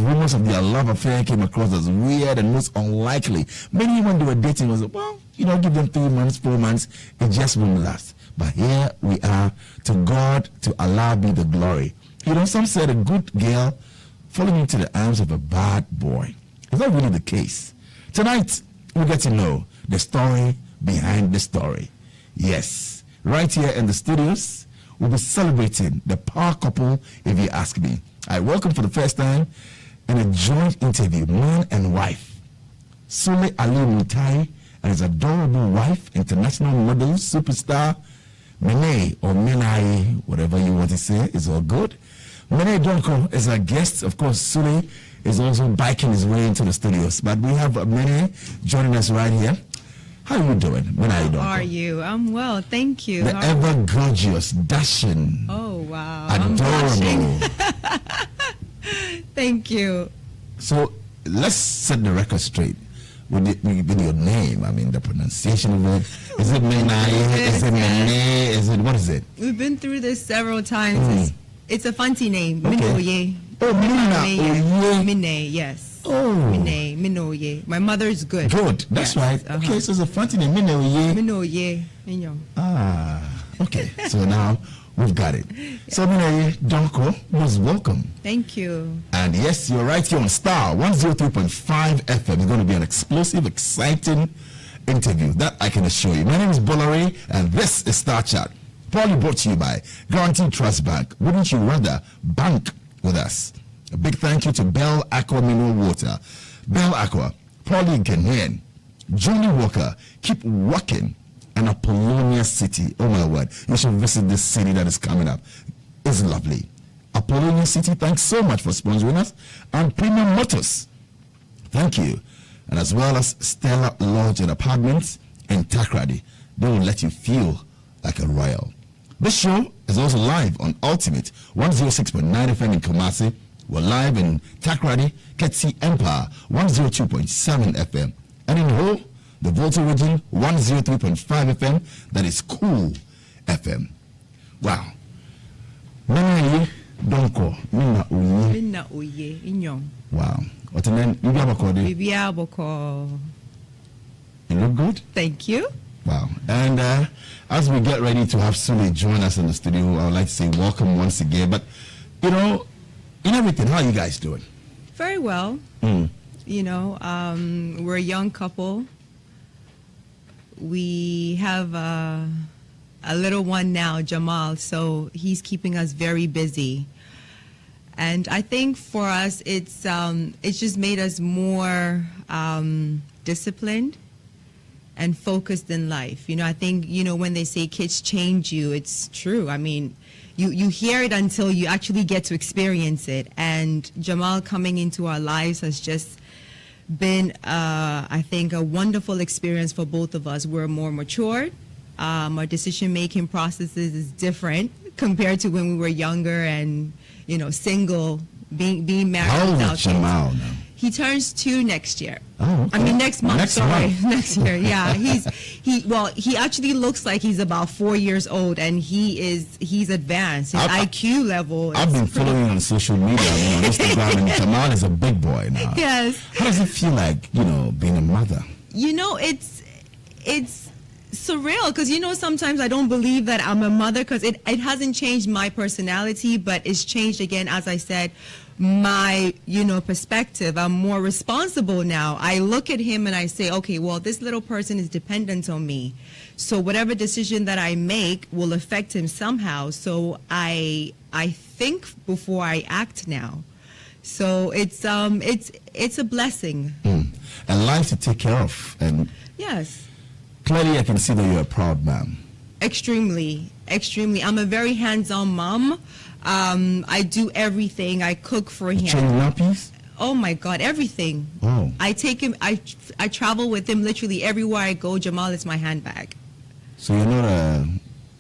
rumors of their love affair came across as weird and most unlikely. Many when they were dating was, well, give them 3 months, 4 months, it just won't last. But here we are, to God, to Allah be the glory. Some said a good girl falling into the arms of a bad boy. Is that really the case? Tonight, we'll get to know the story behind the story. Yes, right here in the studios, we'll be celebrating the power couple, if you ask me. I welcome for the first time in a joint interview, man and wife, Sulley Muntari and his adorable wife, international model, superstar, Mene or Menai, whatever you want to say, is all good. Mene Donko is our guest. Of course, Sulley is also biking his way into the studios. But we have Mene joining us right here. How are you doing? How are you? I'm well, thank you. The ever gorgeous, dashing. Oh, wow. Adorable. Thank you. So let's set the record straight with your name. I mean, the pronunciation of it. Is it Menai? Is it Mene? Is it, what is it? We've been through this several times. It's a fancy name. Okay. Minoye. Oh, Minoye. Mine, yes. Oh. Minoye. My mother's good. Good, that's right. Okay, so it's a fancy name. Minoye. Minoye. Okay. So now we've got it. Yeah. So Minoye Donko, most welcome. Thank you. And yes, you're right here on Starr 103.5 FM. It's going to be an explosive, exciting interview. That I can assure you. My name is Bolare, and this is Starr Chat. Proudly brought to you by Guaranteed Trust Bank. Wouldn't you rather bank with us? A big thank you to Bell Aqua Mineral Water. Bell Aqua, proudly Ghanaian. Johnny Walker, keep walking. And Apollonia City, oh my word, you should visit this city that is coming up. It's lovely. Apollonia City, thanks so much for sponsoring us. And Premium Motors, thank you. And as well as Stella Lodge and Apartments in Takrady. They will let you feel like a royal. This show is also live on Ultimate 106.9 FM in Kumasi. We're live in Takrady, Ketsi Empire 102.7 FM. And in Ho, the Volta region 103.5 FM. That is Cool FM. Wow. Mene Donko, Minna Uye, Inyong. Wow. What a name? You look good? Thank you. Wow. And as we get ready to have Sulley join us in the studio, I would like to say welcome once again. But, in everything, how are you guys doing? Very well. We're a young couple. We have a little one now, Jamal, so he's keeping us very busy. And I think for us, it's just made us more disciplined and focused in life. I think, when they say kids change you, it's true. I mean, you hear it until you actually get to experience it. And Jamal coming into our lives has just been, I think, a wonderful experience for both of us. We're more matured. Our decision-making processes is different compared to when we were younger and, single, being married. How old is Jamal now? He turns 2 next year. Oh, okay. I mean, next month. Next month. Next year. Yeah, he actually looks like he's about 4 years old, and he's advanced. His IQ level. I've been following on social media, on Instagram, and Jamal is a big boy now. Yes. How does it feel like, being a mother? It's surreal because sometimes I don't believe that I'm a mother because it hasn't changed my personality, but it's changed again, as I said, my perspective. I'm more responsible now. I look at him and I say, okay, well, this little person is dependent on me, so whatever decision that I make will affect him somehow. So I think before I act now. So it's a blessing. And life to take care of. And yes, clearly I can see that you're a proud man. Extremely. I'm a very hands-on mom. I do everything. I cook for him. Change nappies? Oh my God, everything. Oh. I take him. I travel with him literally everywhere I go. Jamal is my handbag. So you're not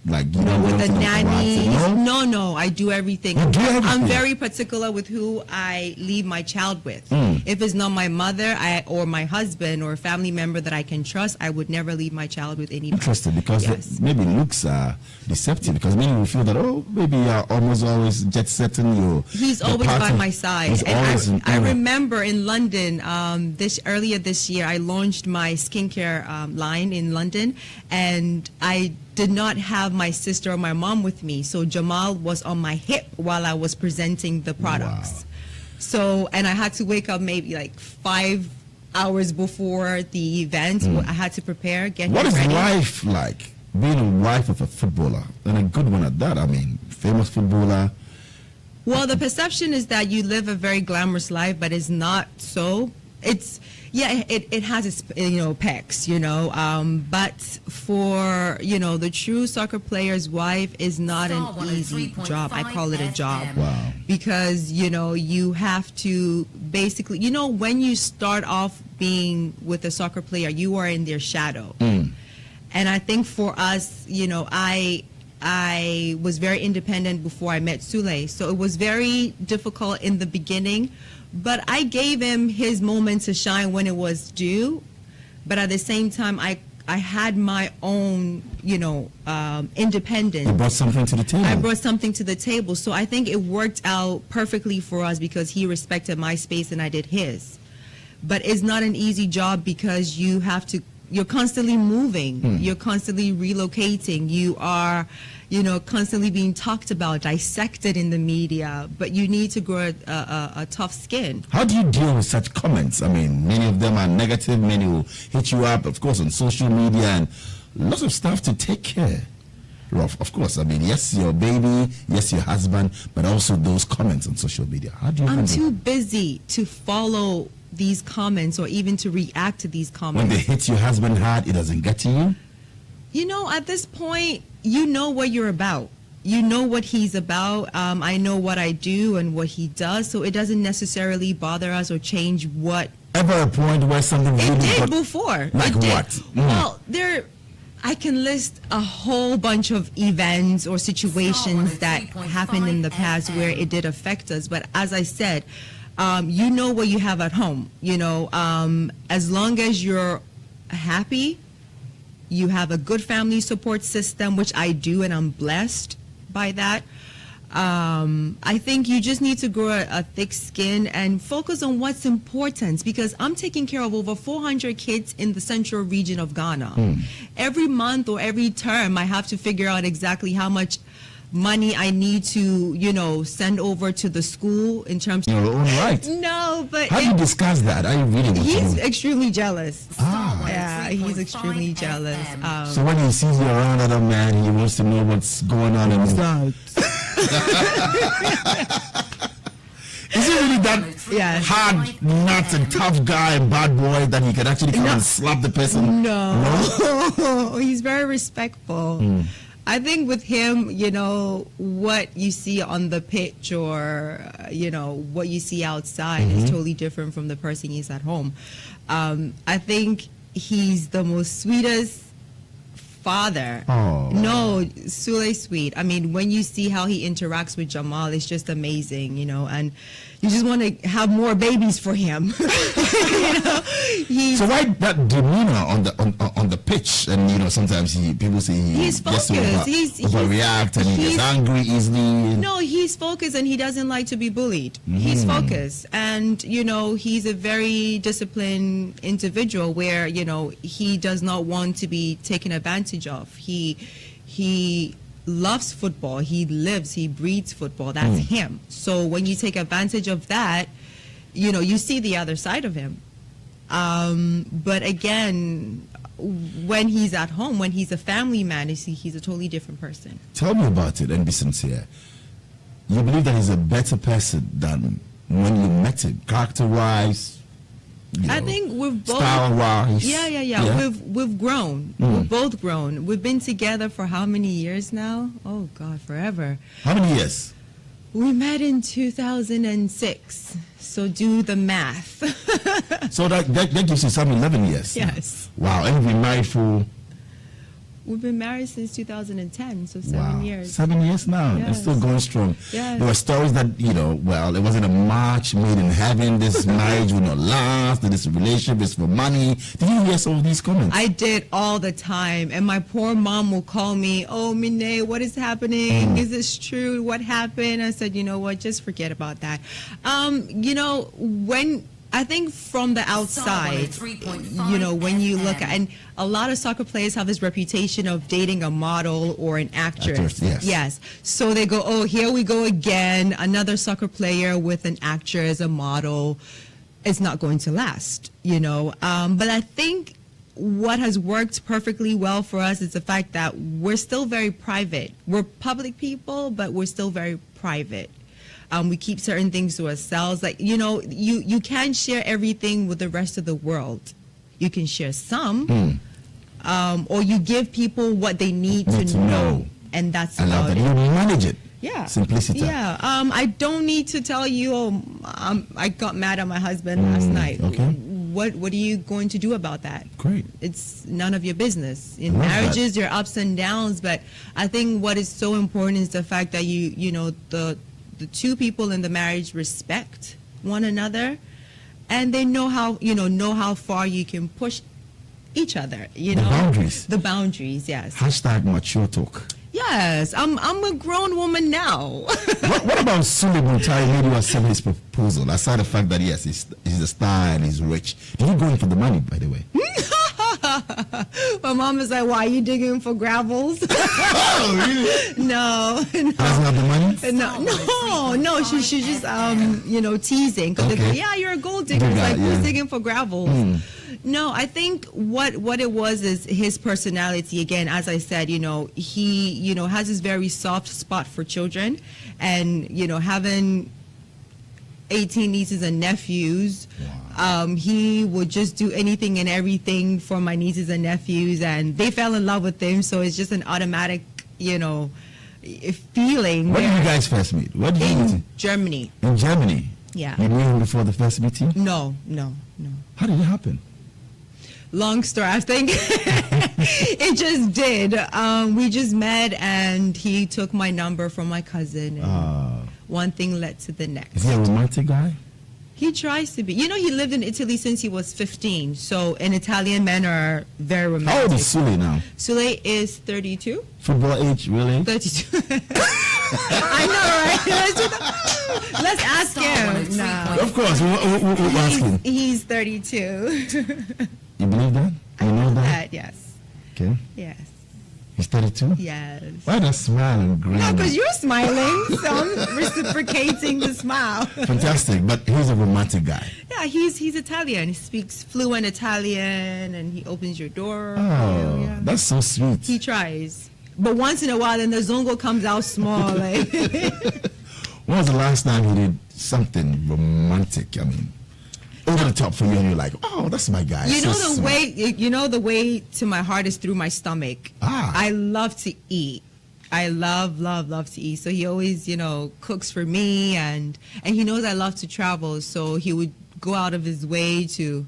Like, you No, know, with the going to nannies. karate? No, I do everything. You do everything? I'm very particular with who I leave my child with. If it's not my mother or my husband or a family member that I can trust, I would never leave my child with anybody. Interesting, because Yes. maybe looks are deceptive, because many will feel that, oh, maybe you're almost always jet setting you. He's always by my side. He's always And I remember in London, earlier this year, I launched my skincare line in London, and I did not have my sister or my mom with me. So Jamal was on my hip while I was presenting the products. Wow. So, and I had to wake up maybe like 5 hours before the event. I had to prepare, get What him is ready. life like, being a wife of a footballer, and a good one at that? I mean, famous footballer. Well, the perception is that you live a very glamorous life, but it's not so. It's, yeah, it has its, pecs, but for, the true soccer player's wife is not an easy job. I call it a job. Wow. Because, you have to basically, when you start off being with a soccer player, you are in their shadow. And I think for us, I was very independent before I met Sulley. So it was very difficult in the beginning, but I gave him his moment to shine when it was due. But at the same time, I had my own, independence. You brought something to the table. I brought something to the table. So I think it worked out perfectly for us because he respected my space and I did his. But it's not an easy job because you're constantly moving. You're constantly relocating. You are, constantly being talked about, dissected in the media, but you need to grow a tough skin. How do you deal with such comments? I mean, many of them are negative. Many will hit you up, of course, on social media, and lots of stuff to take care of course. I mean, yes, your baby, yes, your husband, but also those comments on social media. How do you handle I'm too busy to follow these comments or even to react to these comments. When they hit your husband hard, it doesn't get to you? At this point, you know what you're about. You know what he's about. I know what I do and what he does, so it doesn't necessarily bother us or change what. Ever a point where something really It did got, before. like It did. what? Well, I can list a whole bunch of events or situations that happened in the past where it did affect us. But as I said, you know what you have at home. As long as you're happy, you have a good family support system, which I do, and I'm blessed by that. I think you just need to grow a thick skin and focus on what's important, because I'm taking care of over 400 kids in the central region of Ghana. Every month or every term, I have to figure out exactly how much money I need to, send over to the school in terms of... Your own right. No, but... How do you discuss that? Are you reading what He's you... extremely jealous. Ah. Yeah, he's extremely jealous. So when he sees you around other man, he wants to know what's going on in his life. Is he really that hard nuts and tough guy and bad boy that he can actually come and slap the person? No. He's very respectful. I think with him, what you see on the pitch or, what you see outside is totally different from the person he's at home. I think he's the most sweetest father. Oh. No, Sulley's sweet. I mean, when you see how he interacts with Jamal, it's just amazing, and you just want to have more babies for him. So why that demeanor on the pitch? And sometimes people say he's gets to focused. overreact and he gets angry easily. No, he's focused and he doesn't like to be bullied. He's focused, and he's a very disciplined individual where he does not want to be taken advantage of. He loves football. He lives, he breathes football. That's him. So when you take advantage of that, you see the other side of him. But again, when he's at home, when he's a family man, he's a totally different person. Tell me about it and be sincere. You believe that he's a better person than when you met him, character-wise? I think we've both... Style-wise? Yeah. We've grown. We've both grown. We've been together for how many years now? Oh, God, forever. How many years? We met in 2006, so do the math. So that gives you some 11 years. Yes. Now. Wow, and you've been married for... We've been married since 2010, so 7 years. 7 years now, and Yes. still going strong. Yes. There were stories that, well, it wasn't a match made in heaven. This marriage will not last. This relationship is for money. Did you hear some of these comments? I did all the time, and my poor mom will call me, "Oh, Mine, what is happening? Is this true? What happened?" I said, "You know what? Just forget about that." When I think from the outside, when you look at, and a lot of soccer players have this reputation of dating a model or an actress. Yes. So they go, "Oh, here we go again, another soccer player with an actress, a model." It's not going to last, But I think what has worked perfectly well for us is the fact that we're still very private. We're public people, but we're still very private. We keep certain things to ourselves. Like, you can't share everything with the rest of the world. You can share some, or you give people what they need to know. And that's about it. You manage it. Yeah. Simplicity. Yeah. I don't need to tell you, I got mad at my husband last night. Okay. What are you going to do about that? Great. It's none of your business. In marriages, there are ups and downs, but I think what is so important is the fact that the two people in the marriage respect one another, and they know how far you can push each other. The boundaries. The boundaries, yes. #, mature talk. Yes, I'm a grown woman now. what about Sulley Muntari made you accept his proposal? Aside the fact that yes, he's a star and he's rich. Did you go in for the money, by the way? My mom is like, "Why are you digging for gravels?" Oh, really? No. Doesn't have the money? No. She's just teasing because they go, "Yeah, you're a gold digger." It's like, who's digging for gravels? No, I think what it was is his personality. Again, as I said, he has this very soft spot for children, and having 18 nieces and nephews. Wow. He would just do anything and everything for my nieces and nephews, and they fell in love with him. So it's just an automatic, feeling. Where did you guys first meet? Where did you meet? In Germany. In Germany? Yeah. You knew him before the first meeting? No. How did it happen? Long story. I think it just did. We just met, and he took my number from my cousin. And one thing led to the next. Is he a romantic guy? He tries to be. He lived in Italy since he was 15. So, and Italian men are very romantic. How old is Sulley now? Sulley is 32. Football age, really? 32. I know, right? Let's ask him. No. Of course, we'll ask him. He's 32. You believe that? You know that? Yes. Okay. Yes. He's 32? Yes. Why that smile and grin? No, because you're smiling, so I'm reciprocating the smile. Fantastic, but he's a romantic guy. Yeah, he's Italian. He speaks fluent Italian, and he opens your door. Oh, yeah. That's so sweet. He tries. But once in a while, then the zongo comes out small. Like. When was the last time he did something romantic? I mean, over the top for you, and you're like, "Oh, that's my guy." The way to my heart is through my stomach. I love to eat. I love to eat. So he always, cooks for me, and he knows I love to travel. So he would go out of his way to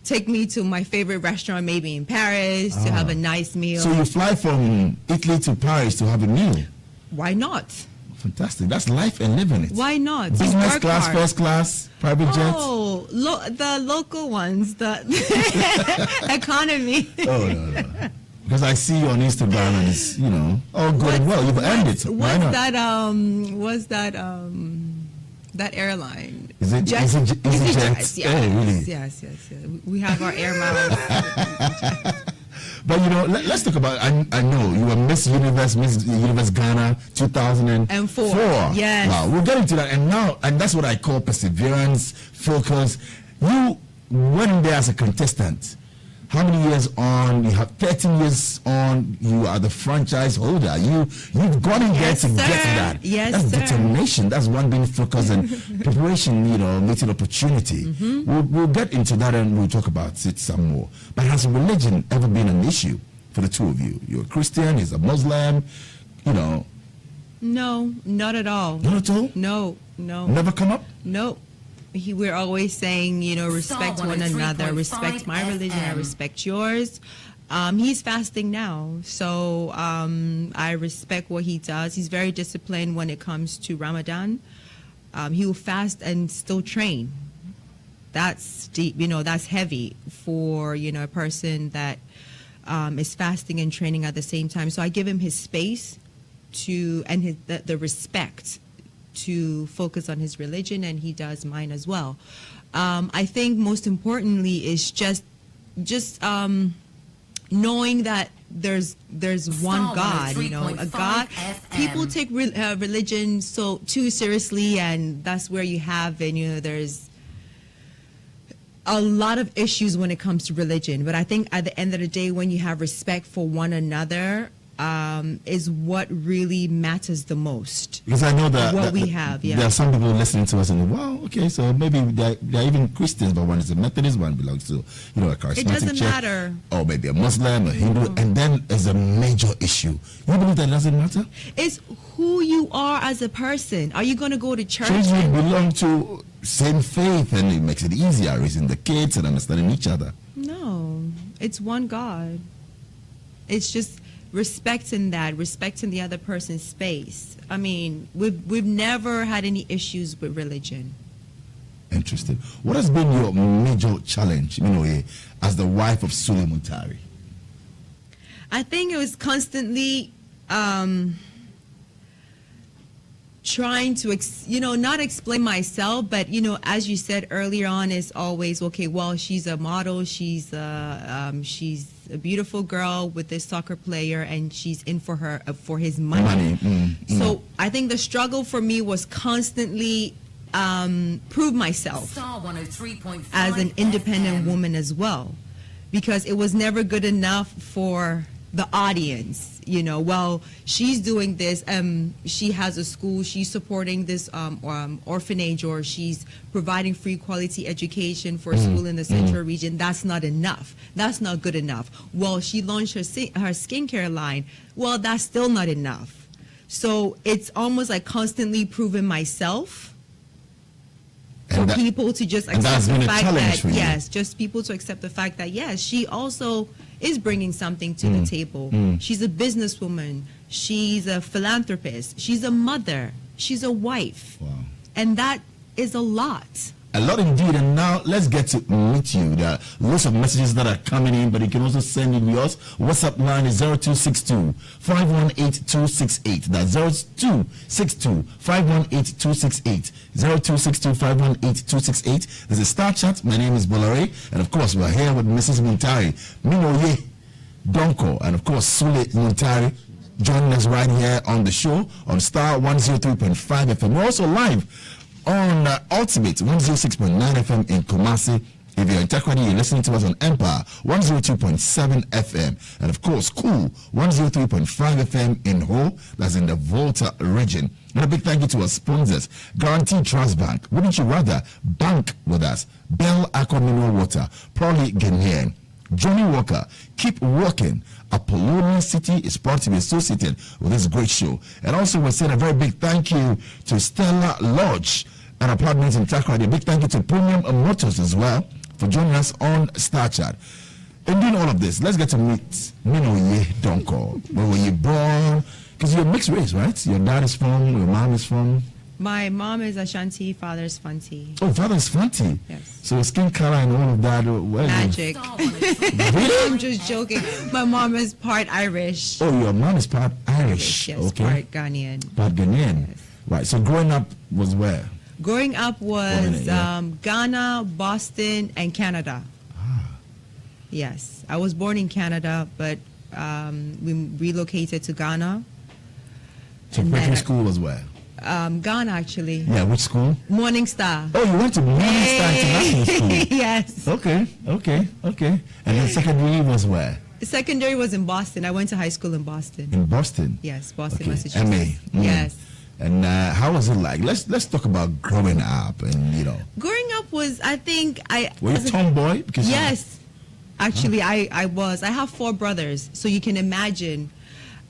take me to my favorite restaurant, maybe in Paris, to have a nice meal. So you fly from Italy to Paris to have a meal? Why not? Fantastic. That's life and living it. Why not? Business class, first class, private jets? Oh, the local ones, the economy. Oh, no. Because I see you on Instagram and it's, all good and well. You've earned it. What's that airline? Is it Jet? Yes. Oh, really? Yes. We have our air miles. But let's talk about. I know you were Miss Universe Ghana 2004. Yes. Wow, we'll get into that, and that's what I call perseverance, focus. You went in there as a contestant. How many years on? You have 13 years on. You are the franchise holder. You've gone in there to get that. Yes, that's sir. determination. That's one being focus and preparation. Meeting opportunity. Mm-hmm. We'll get into that and we'll talk about it some more. But has religion ever been an issue for the two of you? You're a Christian. He's a Muslim. No, not at all. Not at all. No. Never come up. No. We're always saying, respect one another, respect my religion, I respect yours. He's fasting now, so I respect what he does. He's very disciplined when it comes to Ramadan. He will fast and still train. That's deep, that's heavy for, a person that is fasting and training at the same time. So I give him his space and the respect to focus on his religion, and he does mine as well. I think most importantly is just knowing that there's one God, a God. People take religion too seriously, and that's where you have, there's a lot of issues when it comes to religion. But I think at the end of the day, when you have respect for one another, is what really matters the most. Because I know that what we have, there are some people listening to us and wow, okay, so maybe they're even Christians, but one is a Methodist, one belongs to a charismatic It doesn't church, matter. or maybe a Muslim, a Hindu, and then there's a major issue. You believe that doesn't matter? It's who you are as a person. Are you going to go to church? Church will belong to same faith, and it makes it easier raising the kids and understanding each other. No, it's one God. It's just respecting the other person's space. I mean, we've never had any issues with religion. Interesting. What has been your major challenge, as the wife of Sulley Muntari? I think it was constantly trying to not explain myself, but as you said earlier on, is always okay. Well, she's a model, she's a beautiful girl with this soccer player, and she's in for his money. So I think the struggle for me was constantly prove myself as an independent woman as well, because it was never good enough for the audience. Well, she's doing this, she has a school, she's supporting this orphanage, or she's providing free quality education for a school in the central region. That's not enough. That's not good enough. Well, she launched her skincare line. Well, that's still not enough. So it's almost like constantly proving myself for people to just accept the fact that, just people to accept the fact that, yes, she also is bringing something to the table. She's a businesswoman. She's a philanthropist. She's a mother. She's a wife. Wow. And that is a lot. A lot indeed. And now let's get to meet you. There are lots of messages that are coming in, but you can also send in yours. WhatsApp line is 0262 518 268. That's 0262 518 268. 0262 518 268. This is Star Chat. My name is Bolare. And of course, we're here with Mrs. Muntari, Minoye Donko, and of course, Sulley Muntari, joining us right here on the show on Star 103.5 FM. We're also live on Ultimate 106.9 FM in Kumasi. If you're in Takoradi, you're listening to us on Empire 102.7 FM, and of course Cool 103.5 FM in Ho, that's in the Volta region. And a big thank you to our sponsors: Guaranteed Trust Bank. Wouldn't you rather bank with us? Bell Aqua Mineral Water, Probably Ghanaian. Johnny Walker, keep walking. Apollonia City is proud to be associated with this great show. And also we're saying a very big thank you to Stella Lodge and apartments in Takoradi. A big thank you to Premium Motors as well for joining us on Star Chat. In doing all of this, let's get to meet Minoye Donko. Where were you born? Because you're mixed race, right? Your dad is from, your mom is from? My mom is Ashanti, father is Fanti. Oh, father is Fanti. Yes. So skin color and all of that. Magic. Really? I'm just joking. My mom is part Irish. Oh, your mom is part Irish. Yes, okay. part Ghanaian. Part Ghanaian. Yes. Right. So growing up was where? Growing up was Ghana, Boston, and Canada. Ah. Yes. I was born in Canada, but we relocated to Ghana. So preparatory school was where? Ghana, actually. Yeah, which school? Morning Star. Oh, you went to Morning Star International School. Yes. Okay. And then secondary was where? Secondary was in Boston. I went to high school in Boston. In Boston? Yes, Boston, okay. Massachusetts. MA. Yes. And how was it like? Let's talk about growing up and Growing up was, I think Were you a tomboy? Because yes. Actually, I was. I have 4 brothers, so you can imagine.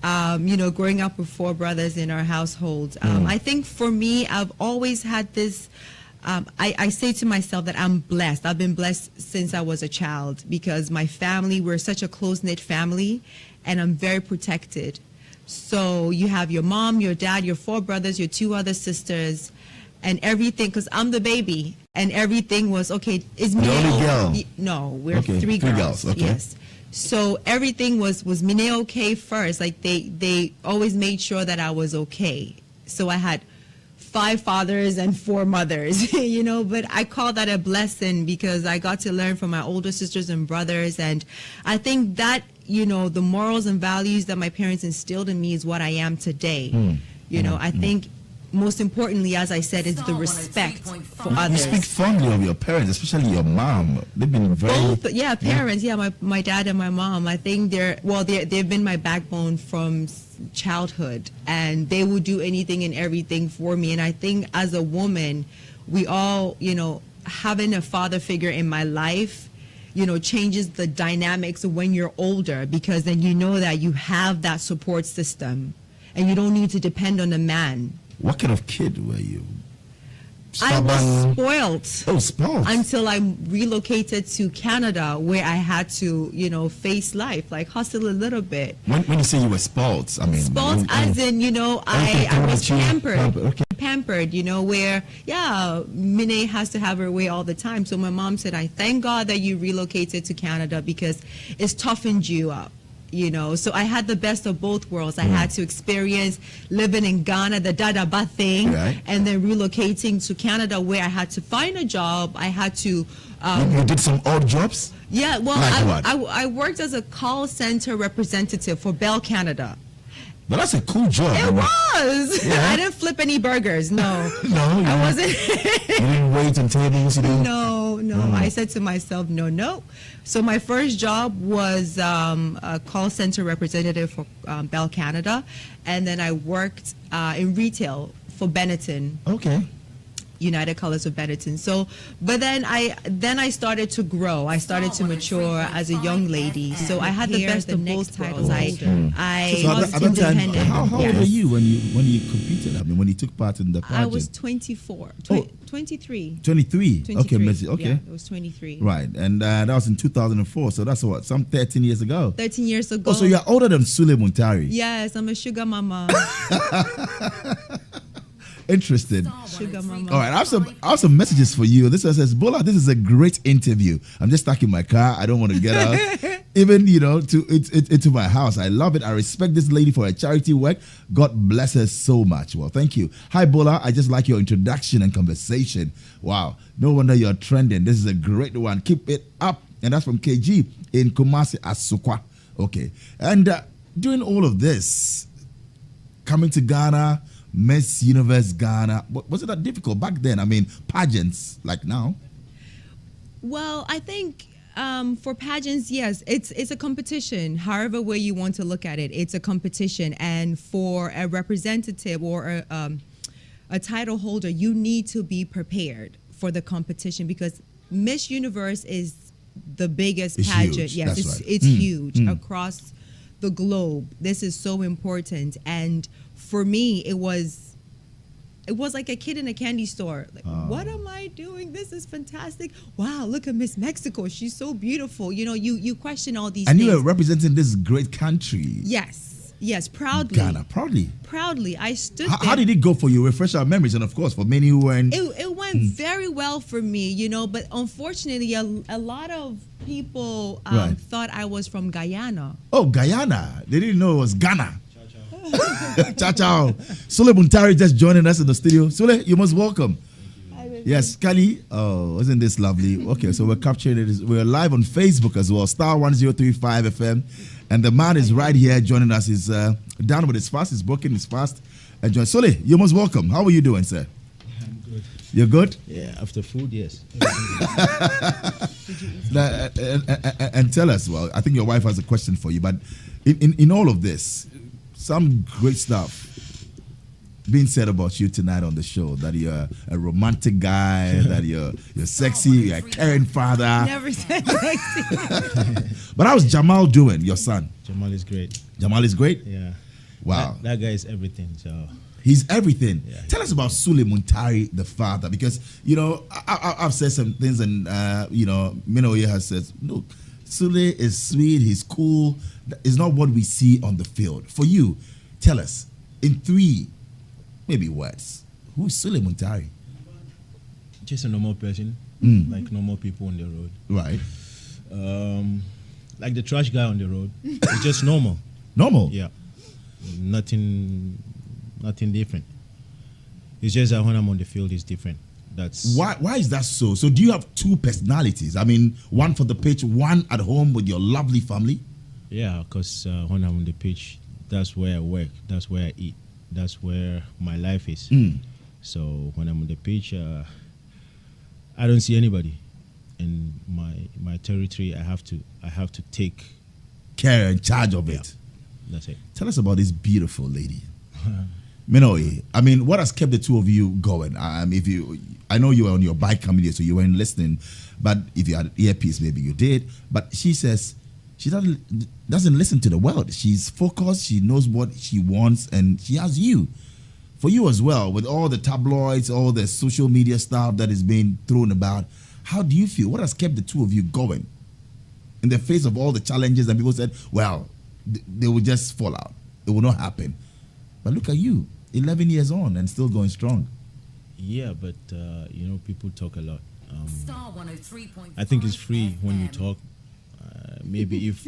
Growing up with 4 brothers in our household. I think for me, I've always had this I say to myself that I'm blessed. I've been blessed since I was a child because my family, we're such a close-knit family, and I'm very protected. So you have your mom, your dad, your 4 brothers, your 2 other sisters, and everything, because I'm the baby, and everything was, okay, is me. The only girl? No, we're 3 girls. Okay. Yes. So everything was Mine okay first. Like they always made sure that I was okay. So I had 5 fathers and 4 mothers, you know, but I call that a blessing because I got to learn from my older sisters and brothers. And I think that, you know, the morals and values that my parents instilled in me is what I am today. You know, I think most importantly, as I said, is the respect for others. You speak fondly of your parents, especially your mom. They've been very... Both, yeah, parents, my dad and my mom. I think they've been my backbone from childhood, and they will do anything and everything for me. And I think as a woman, we all, you know, having a father figure in my life, you know, changes the dynamics of when you're older, because then you know that you have that support system and you don't need to depend on a man. What kind of kid were you? Stubborn? I was spoiled. Oh, spoiled. Until I relocated to Canada, where I had to, you know, face life, like hustle a little bit. When you say you were spoiled, I mean... Spoiled as in, you know, I was pampered. Okay. Pampered, you know, where, yeah, Mine has to have her way all the time. So my mom said, I thank God that you relocated to Canada because it's toughened you up. You know, so I had the best of both worlds. I had to experience living in Ghana, the Dadaba thing, right, and then relocating to Canada, where I had to find a job. I had to... you did some odd jobs? Yeah, well, like I worked as a call center representative for Bell Canada. But that's a cool job. It was. Yeah. I didn't flip any burgers. No. No, I wasn't. You didn't wait on tables. No. I said to myself, no. So my first job was a call center representative for Bell Canada, and then I worked in retail for Benetton. Okay. United Colors of Benetton. So, but then I started to grow. I stared to mature as a young lady. So I had the best of both titles. I was independent. How old were you when you competed? I mean, when you took part in the pageant? I was 24. 23. 23. Okay, Messi. Okay. Yeah, I was 23. Right, and that was in 2004. So that's what, some 13 years ago. 13 years ago. Oh, so you're older than Sulley Muntari. Yes, I'm a sugar mama. Interested. Sugar mama. All right, I have some messages for you. This one says, Bola, this is a great interview. I'm just stuck in my car. I don't want to get out. Even, you know, into my house. I love it. I respect this lady for her charity work. God bless her so much. Well, thank you. Hi, Bola. I just like your introduction and conversation. Wow. No wonder you're trending. This is a great one. Keep it up. And that's from KG in Kumasi, Asukwa. Okay. And doing all of this, coming to Ghana, Miss Universe Ghana, was it that difficult back then? I mean, pageants like now? Well, I think for pageants, yes, it's a competition. However way you want to look at it, it's a competition. And for a representative or a title holder, you need to be prepared for the competition, because Miss Universe is the biggest pageant. Huge. Yes, it's huge across the globe. This is so important. And for me, it was like a kid in a candy store. Like, what am I doing? This is fantastic. Wow, look at Miss Mexico. She's so beautiful. You know, you question all these things. And you were representing this great country. Yes, proudly. Ghana, proudly. Proudly. I stood there. How did it go for you? Refresh our memories. And of course, for many who weren't... It went very well for me, you know, but unfortunately, a lot of people thought I was from Guyana. Oh, Guyana. They didn't know it was Ghana. Ciao. Sulley Muntari just joining us in the studio. Sulley, you're most welcome. Yes, Kali. Oh, isn't this lovely? Okay, so we're capturing it. We're live on Facebook as well. Starr 1035 FM. And the man is right here joining us. He's down with his fast. He's broken his fast. And join. Sulley, you're most welcome. How are you doing, sir? I'm good. You're good? Yeah, after food, yes. And tell us, well, I think your wife has a question for you, but in all of this, some great stuff being said about you tonight on the show, that you're a romantic guy, that you're sexy, you're a caring father. Never said sexy. But how's Jamal doing, your son? Jamal is great. Jamal is great? Yeah. Wow. That guy is everything. So He's everything. Yeah, Tell us about Sulley Muntari, the father, because I've said some things, and Minoye has said, look, Sulley is sweet, he's cool. It's not what we see on the field. For you, tell us in 3, maybe words, who is Sulley Muntari? Just a normal person, like normal people on the road. Right. Like the trash guy on the road. It's just normal. Normal. Yeah. Nothing different. It's just that when I'm on the field, it's different. That's why is that so? So do you have 2 personalities? I mean, one for the pitch, one at home with your lovely family? Yeah, because when I'm on the pitch, that's where I work, that's where I eat, that's where my life is. So when I'm on the pitch, I don't see anybody in my territory. I have to take care and charge of it. That's it. Tell us about this beautiful lady. Minoye, I mean, what has kept the 2 of you going? I know you were on your bike coming here, so you weren't listening. But if you had earpiece, maybe you did. But she says she doesn't listen to the world. She's focused. She knows what she wants, and she has you. For you as well, with all the tabloids, all the social media stuff that is being thrown about, how do you feel? What has kept the 2 of you going in the face of all the challenges? And people said, well, they will just fall out. It will not happen. But look at you, 11 years on and still going strong. Yeah, but people talk a lot. Starr 103.5 I think it's free FM. when you talk. Maybe if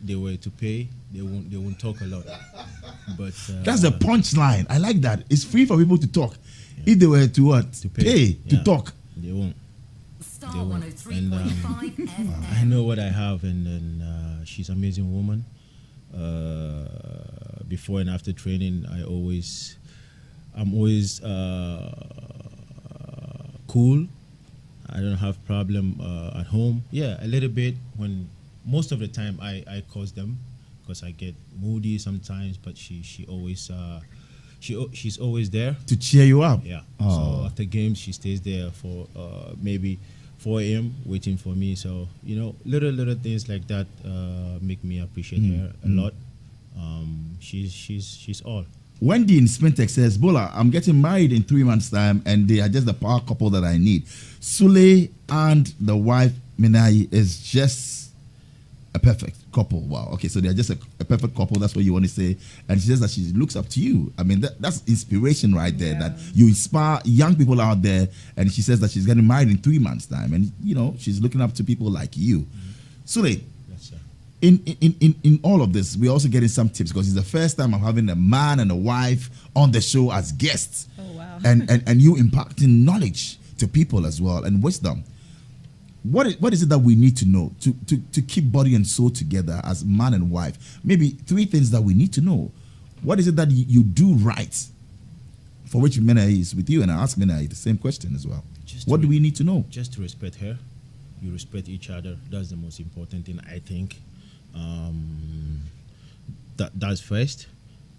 they were to pay, they won't talk a lot. But that's the punchline. I like that. It's free for people to talk. Yeah. If they were to what? To pay to talk. They won't. Starr They won't. 103.5 FM. I know what I have, and then she's an amazing woman. Before and after training, I'm always cool. I don't have problem at home. Yeah, a little bit. When most of the time I cause them because I get moody sometimes. But she's always there to cheer you up. Yeah. Oh. So after games, she stays there for maybe 4 a.m. waiting for me. So little things like that make me appreciate her a lot. She's all. Wendy in Spintex says, Bola, I'm getting married in 3 months' time, and they are just the power couple that I need. Sulley and the wife, Minai, is just a perfect couple. Wow. Okay, so they're just a perfect couple. That's what you want to say. And she says that she looks up to you. I mean, that's inspiration right there, that you inspire young people out there. And she says that she's getting married in 3 months' time. And, she's looking up to people like you. Sulley, in all of this, we're also getting some tips, because it's the first time I'm having a man and a wife on the show as guests. Oh, wow. And you impacting knowledge to people as well, and wisdom. What is it that we need to know to keep body and soul together as man and wife? Maybe 3 things that we need to know. What is it that you do right, for which Mena is with you? And I ask Mena the same question as well. What do we need to know? Just to respect her. You respect each other. That's the most important thing, I think. That's first,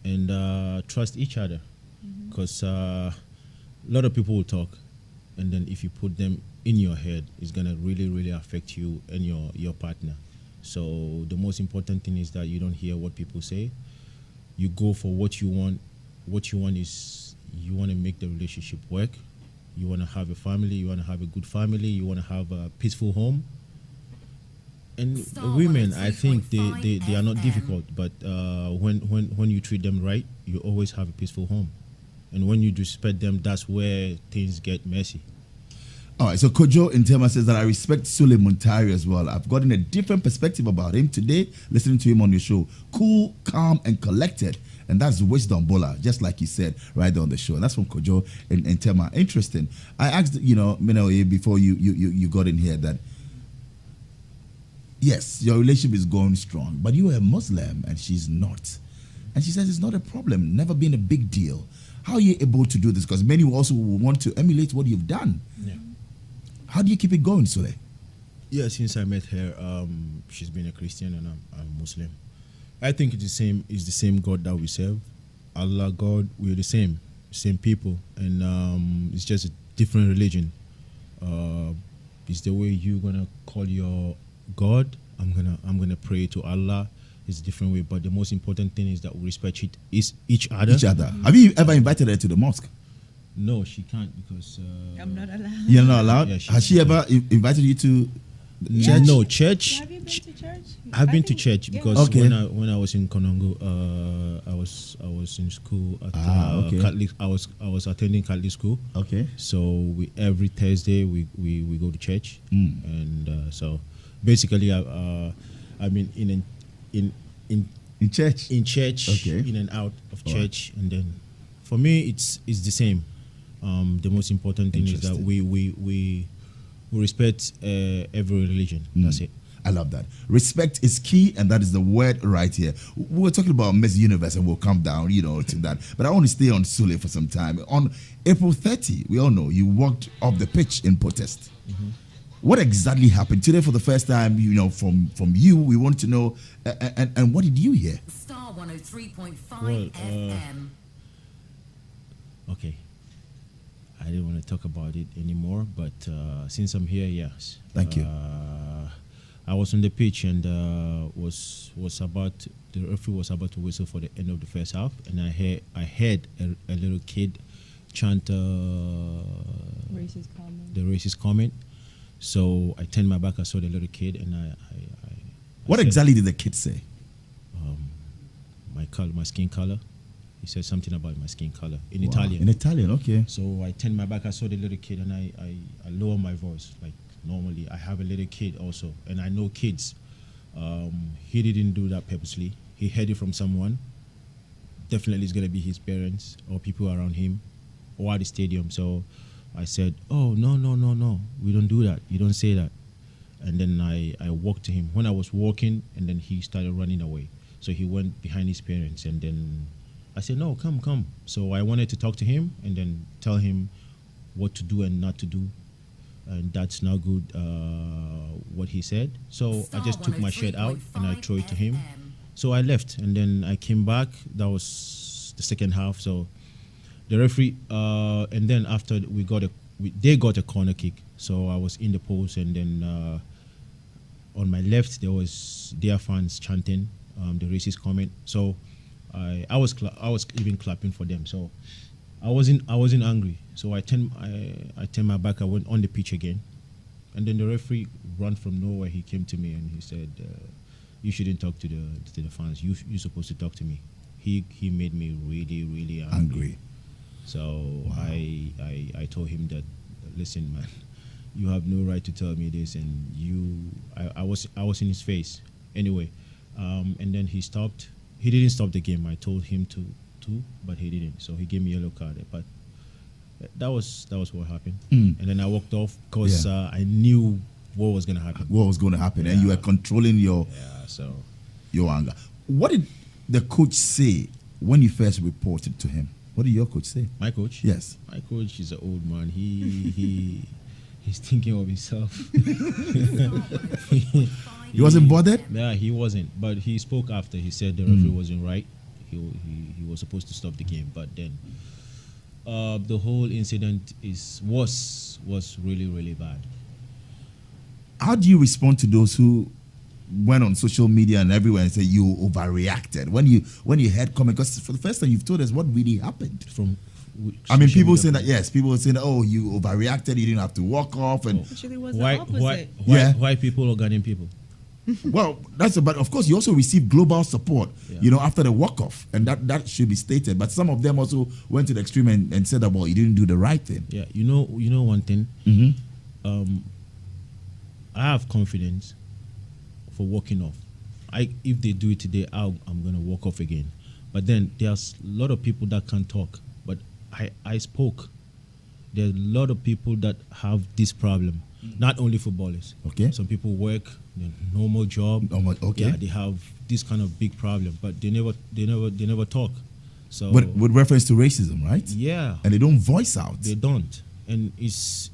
and trust each other, because a lot of people will talk, and then if you put them in your head, it's gonna really affect you and your partner. So the most important thing is that you don't hear what people say. You go for what you want. What you want is, you want to make the relationship work. You want to have a family. You want to have a good family. You want to have a peaceful home. And women, I think they are not difficult, but when you treat them right, you always have a peaceful home. And when you disrespect them, that's where things get messy. All right, so Kojo Intema says that I respect Sulley Muntari as well. I've gotten a different perspective about him today, listening to him on your show. Cool, calm, and collected. And that's wisdom, Bola, just like you said right there on the show. And that's from Kojo Intema. Interesting. I asked, Minoye, before you got in here, that yes, your relationship is going strong, but you are a Muslim and she's not. And she says it's not a problem, never been a big deal. How are you able to do this? Because many also want to emulate what you've done. Yeah. How do you keep it going, Sulley? Yeah, since I met her, she's been a Christian and I'm Muslim. I think it's the same God that we serve. Allah, God, we're the same people, and it's just a different religion. It's the way you're gonna call your God. I'm gonna pray to Allah, it's a different way. But the most important thing is that we respect each other. Each other. Have you ever invited her to the mosque? No, she can't because I'm not allowed. You're not allowed. Yeah, Has she ever invited you to church? No, church. Have you been to church? I've I been to think- church yeah. because Okay. when I was in Konongo, I was in school at Okay. Catholic. I was attending Catholic school. Okay. So every Thursday we go to church, and so basically I mean In church. in church, Okay. in and out of All church, and then for me it's the same. The most important thing is that Interesting. we respect every religion. That's it. I love that. Respect is key, and that is the word right here. We were talking about Miss Universe, and we'll come down, to that. But I want to stay on Sulley for some time. On April 30, we all know you walked off the pitch in protest. What exactly happened today? For the first time, from you, we want to know. And what did you hear? Star 103.5 Well, FM. Okay. I didn't want to talk about it anymore, but since I'm here, yes. Thank you. I was on the pitch and the referee was about to whistle for the end of the first half, and I heard a little kid chant Racist comment. the racist comment. So I turned my back. I saw the little kid, and I What said, exactly did the kid say? my skin color. He said something about my skin color in Wow. Italian. In Italian, okay. So I turned my back. I saw the little kid, and I lowered my voice. Like normally, I have a little kid also, and I know kids. He didn't do that purposely. He heard it from someone. Definitely, it's gonna be his parents or people around him, or at the stadium. So I said, "Oh no, we don't do that. You don't say that." And then I walked to him. When I was walking, and then he started running away. So he went behind his parents, and then I said, "No, come." So I wanted to talk to him and then tell him what to do and not to do, and that's not good. What he said. So I just took my shirt out and I threw it to him. So I left, and then I came back. That was the second half. So the referee, and then after they got a corner kick. So I was in the post, and then on my left there was their fans chanting the racist comment. So I was even clapping for them. So I wasn't angry. So I turned my back. I went on the pitch again, and then the referee ran from nowhere. He came to me and he said, "You shouldn't talk to the fans. You're supposed to talk to me." He made me really, really angry. So Wow. I told him that, "Listen, man, you have no right to tell me this." And I was in his face anyway. And then he stopped. He didn't stop the game. I told him to, but he didn't. So he gave me a yellow card. But that was what happened. And then I walked off because I knew what was going to happen. What was going to happen? And you were controlling your anger. What did the coach say when you first reported to him? What did your coach say? My coach? Yes. My coach is an old man. He's thinking of himself. He wasn't bothered? Yeah, he wasn't. But he spoke after. He said the referee wasn't right. He was supposed to stop the game. But then the whole incident was really, really bad. How do you respond to those who went on social media and everywhere and said you overreacted when you heard comment? Because for the first time you've told us what really happened. People saying that, yes, people were saying that, oh, you overreacted, you didn't have to walk off, and Actually, it was the opposite. Why people are gunning people? well, but of course you also received global support, after the walk off, and that should be stated. But some of them also went to the extreme and said that, well, you didn't do the right thing. Yeah, you know one thing. I have confidence for walking off. If they do it today, I'm gonna walk off again. But then there's a lot of people that can't talk. But I spoke. There's a lot of people that have this problem. Not only footballers. Okay. Some people work a normal job. Okay. Yeah, they have this kind of big problem, but they never talk. So with reference to racism, right? Yeah. And they don't voice out. They don't, and it's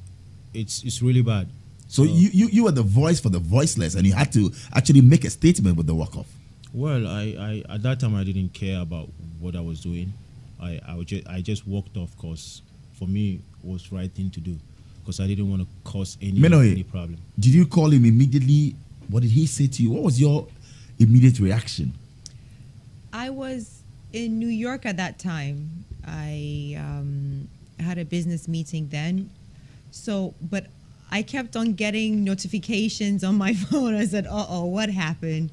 really bad. So you were the voice for the voiceless, and you had to actually make a statement with the walk off. Well, I at that time I didn't care about what I was doing. I just walked off because for me it was the right thing to do, because I didn't want to cause any problem. Did you call him immediately? What did he say to you? What was your immediate reaction? I was in New York at that time. I had a business meeting then. So, but I kept on getting notifications on my phone. I said, uh-oh, what happened?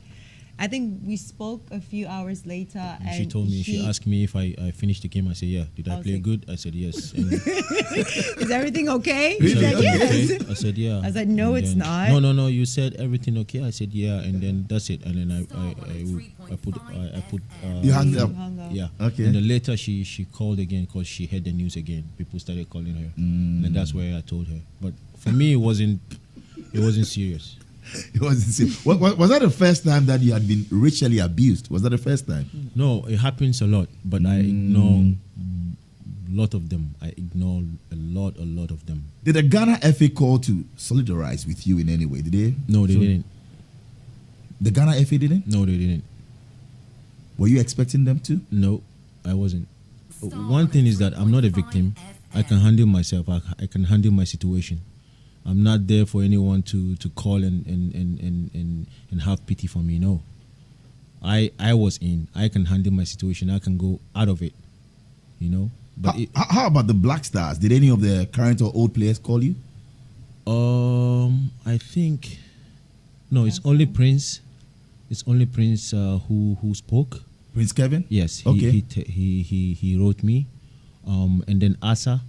I think we spoke a few hours later. And she told me, she asked me if I finished the game. I said, yeah. Did I play good? I said, yes. And is everything okay? she He said, said, yes. okay. I said, yeah. I said, no, And it's then, not. No. You said everything okay. I said, yeah. And then that's it. And then I put You hung up. yeah. Okay. And then later she called again because she heard the news again. People started calling her. And that's where I told her. But for me, it wasn't serious. It wasn't serious. Was that the first time that you had been racially abused? Was that the first time? No, it happens a lot, but I ignore a lot of them. I ignore a lot of them. Did the Ghana FA call to solidarize with you in any way? Did they? No, they didn't. The Ghana FA didn't? No, they didn't. Were you expecting them to? No, I wasn't. One thing is that I'm not a victim. I can handle myself. I can handle my situation. I'm not there for anyone to call and have pity for me. No. I was in. I can handle my situation. I can go out of it. You know? But how about the Black Stars? Did any of the current or old players call you? I think no, it's only Prince. It's only Prince who spoke. Prince Kevin? Yes. Okay. He wrote me. And then Asa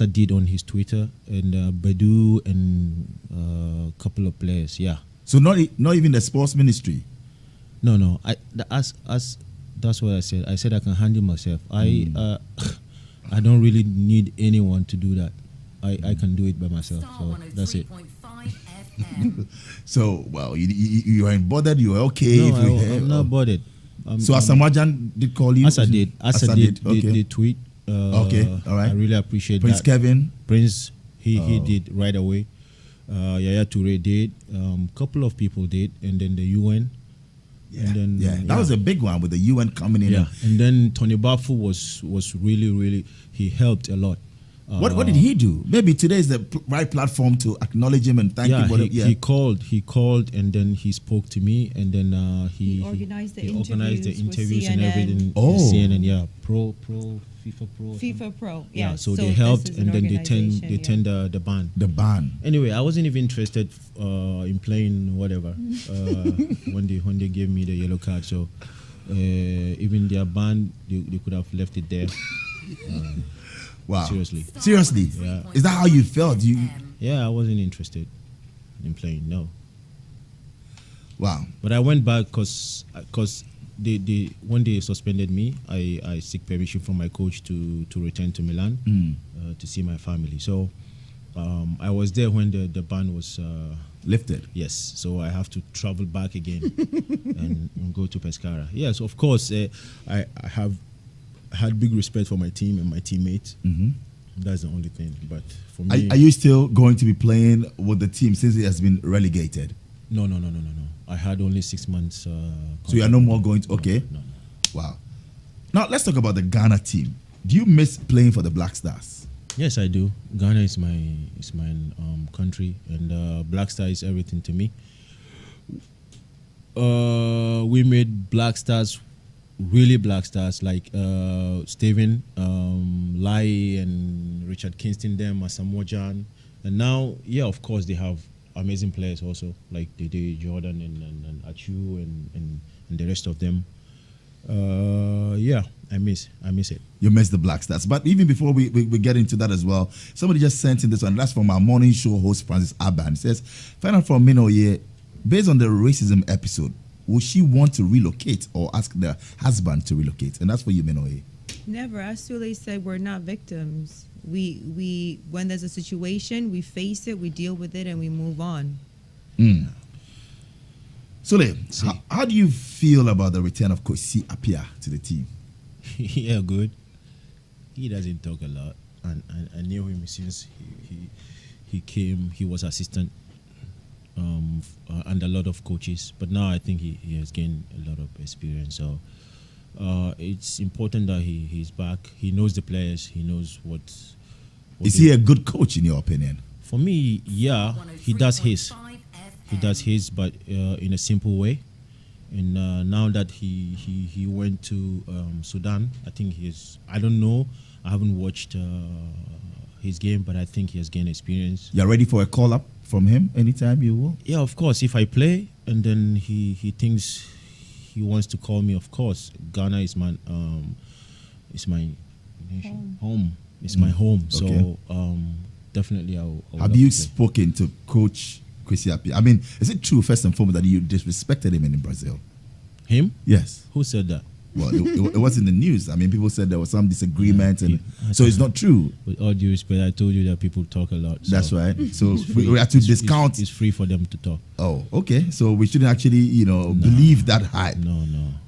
did on his Twitter, and Badu and a couple of players. Yeah. So not even the sports ministry. No. That's what I said. I said I can handle myself. I don't really need anyone to do that. I can do it by myself. So that's it. So well, you weren't bothered. You were okay. No, I'm not bothered. So Asamajan did call you. Asa did. Okay. They tweet. Okay, all right. I really appreciate Prince that. Kevin. Prince, he did right away. Yaya Toure did. Couple of people did, and then the UN. Yeah, and then, that was a big one with the UN coming in. Yeah, and then Tony Bafu was really he helped a lot. What did he do? Maybe today is the right platform to acknowledge him and thank him. He called, and then he spoke to me, and then he organized the interviews and CNN. everything. Oh. CNN, yeah, FIFA Pro. Yeah. So they helped, this is and an then they organization, turned the ban. The ban. Anyway, I wasn't even interested in playing whatever when they gave me the yellow card. So even their ban, they could have left it there. Wow. Seriously. Yeah. Is that how you felt? Yeah, I wasn't interested in playing. No. Wow. But I went back because they when they suspended me, I seek permission from my coach to return to Milan to see my family. So I was there when the ban was lifted. Yes, so I have to travel back again and go to Pescara. Yes, of course. I have had big respect for my team and my teammates. That's the only thing. But for me, are you still going to be playing with the team since it has been relegated? No. I had only 6 months. So you are no more going to? Okay. No. Wow. Now let's talk about the Ghana team. Do you miss playing for the Black Stars? Yes, I do. Ghana is my country, and Black Star is everything to me. We made Black Stars, really Black Stars, like Steven, Lai, and Richard Kingston, them, Asamoah, and now, yeah, of course, they have amazing players also, like Dede, Jordan, and Achu, and the rest of them. Yeah, I miss it. You miss the Black Stars. But even before we get into that as well, somebody just sent in this one. That's from our morning show host, Francis Aban. It says, find out from Minoye, based on the racism episode, will she want to relocate or ask the husband to relocate? And that's for you, Minoye. Never. As Sulley said, we're not victims. We when there's a situation, we face it, we deal with it, and we move on. Sulley, how do you feel about the return of Coach C. Apia to the team? Yeah, good. He doesn't talk a lot, and I knew him since he came. He was assistant under a lot of coaches, but now I think he has gained a lot of experience. So it's important that he's back. He knows the players. He knows what is he a good coach in your opinion? For me, yeah, he does his. He does his, but in a simple way. And now that he went to Sudan, I think I don't know. I haven't watched his game, but I think he has gained experience. You're ready for a call up from him anytime you will? Yeah, of course. If I play and then he thinks he wants to call me, of course. Ghana is my nation, home. It's my home. Okay. So definitely I'll Have you spoken to Coach Kwesi Appiah? I mean, is it true, first and foremost, that you disrespected him in Brazil? Him? Yes. Who said that? Well, it was in the news. I mean, people said there was some disagreement, so it's not true. With all due respect, I told you that people talk a lot. So That's right. So we have to discount. It's free for them to talk. Oh, okay. So we shouldn't actually, believe that hype. No.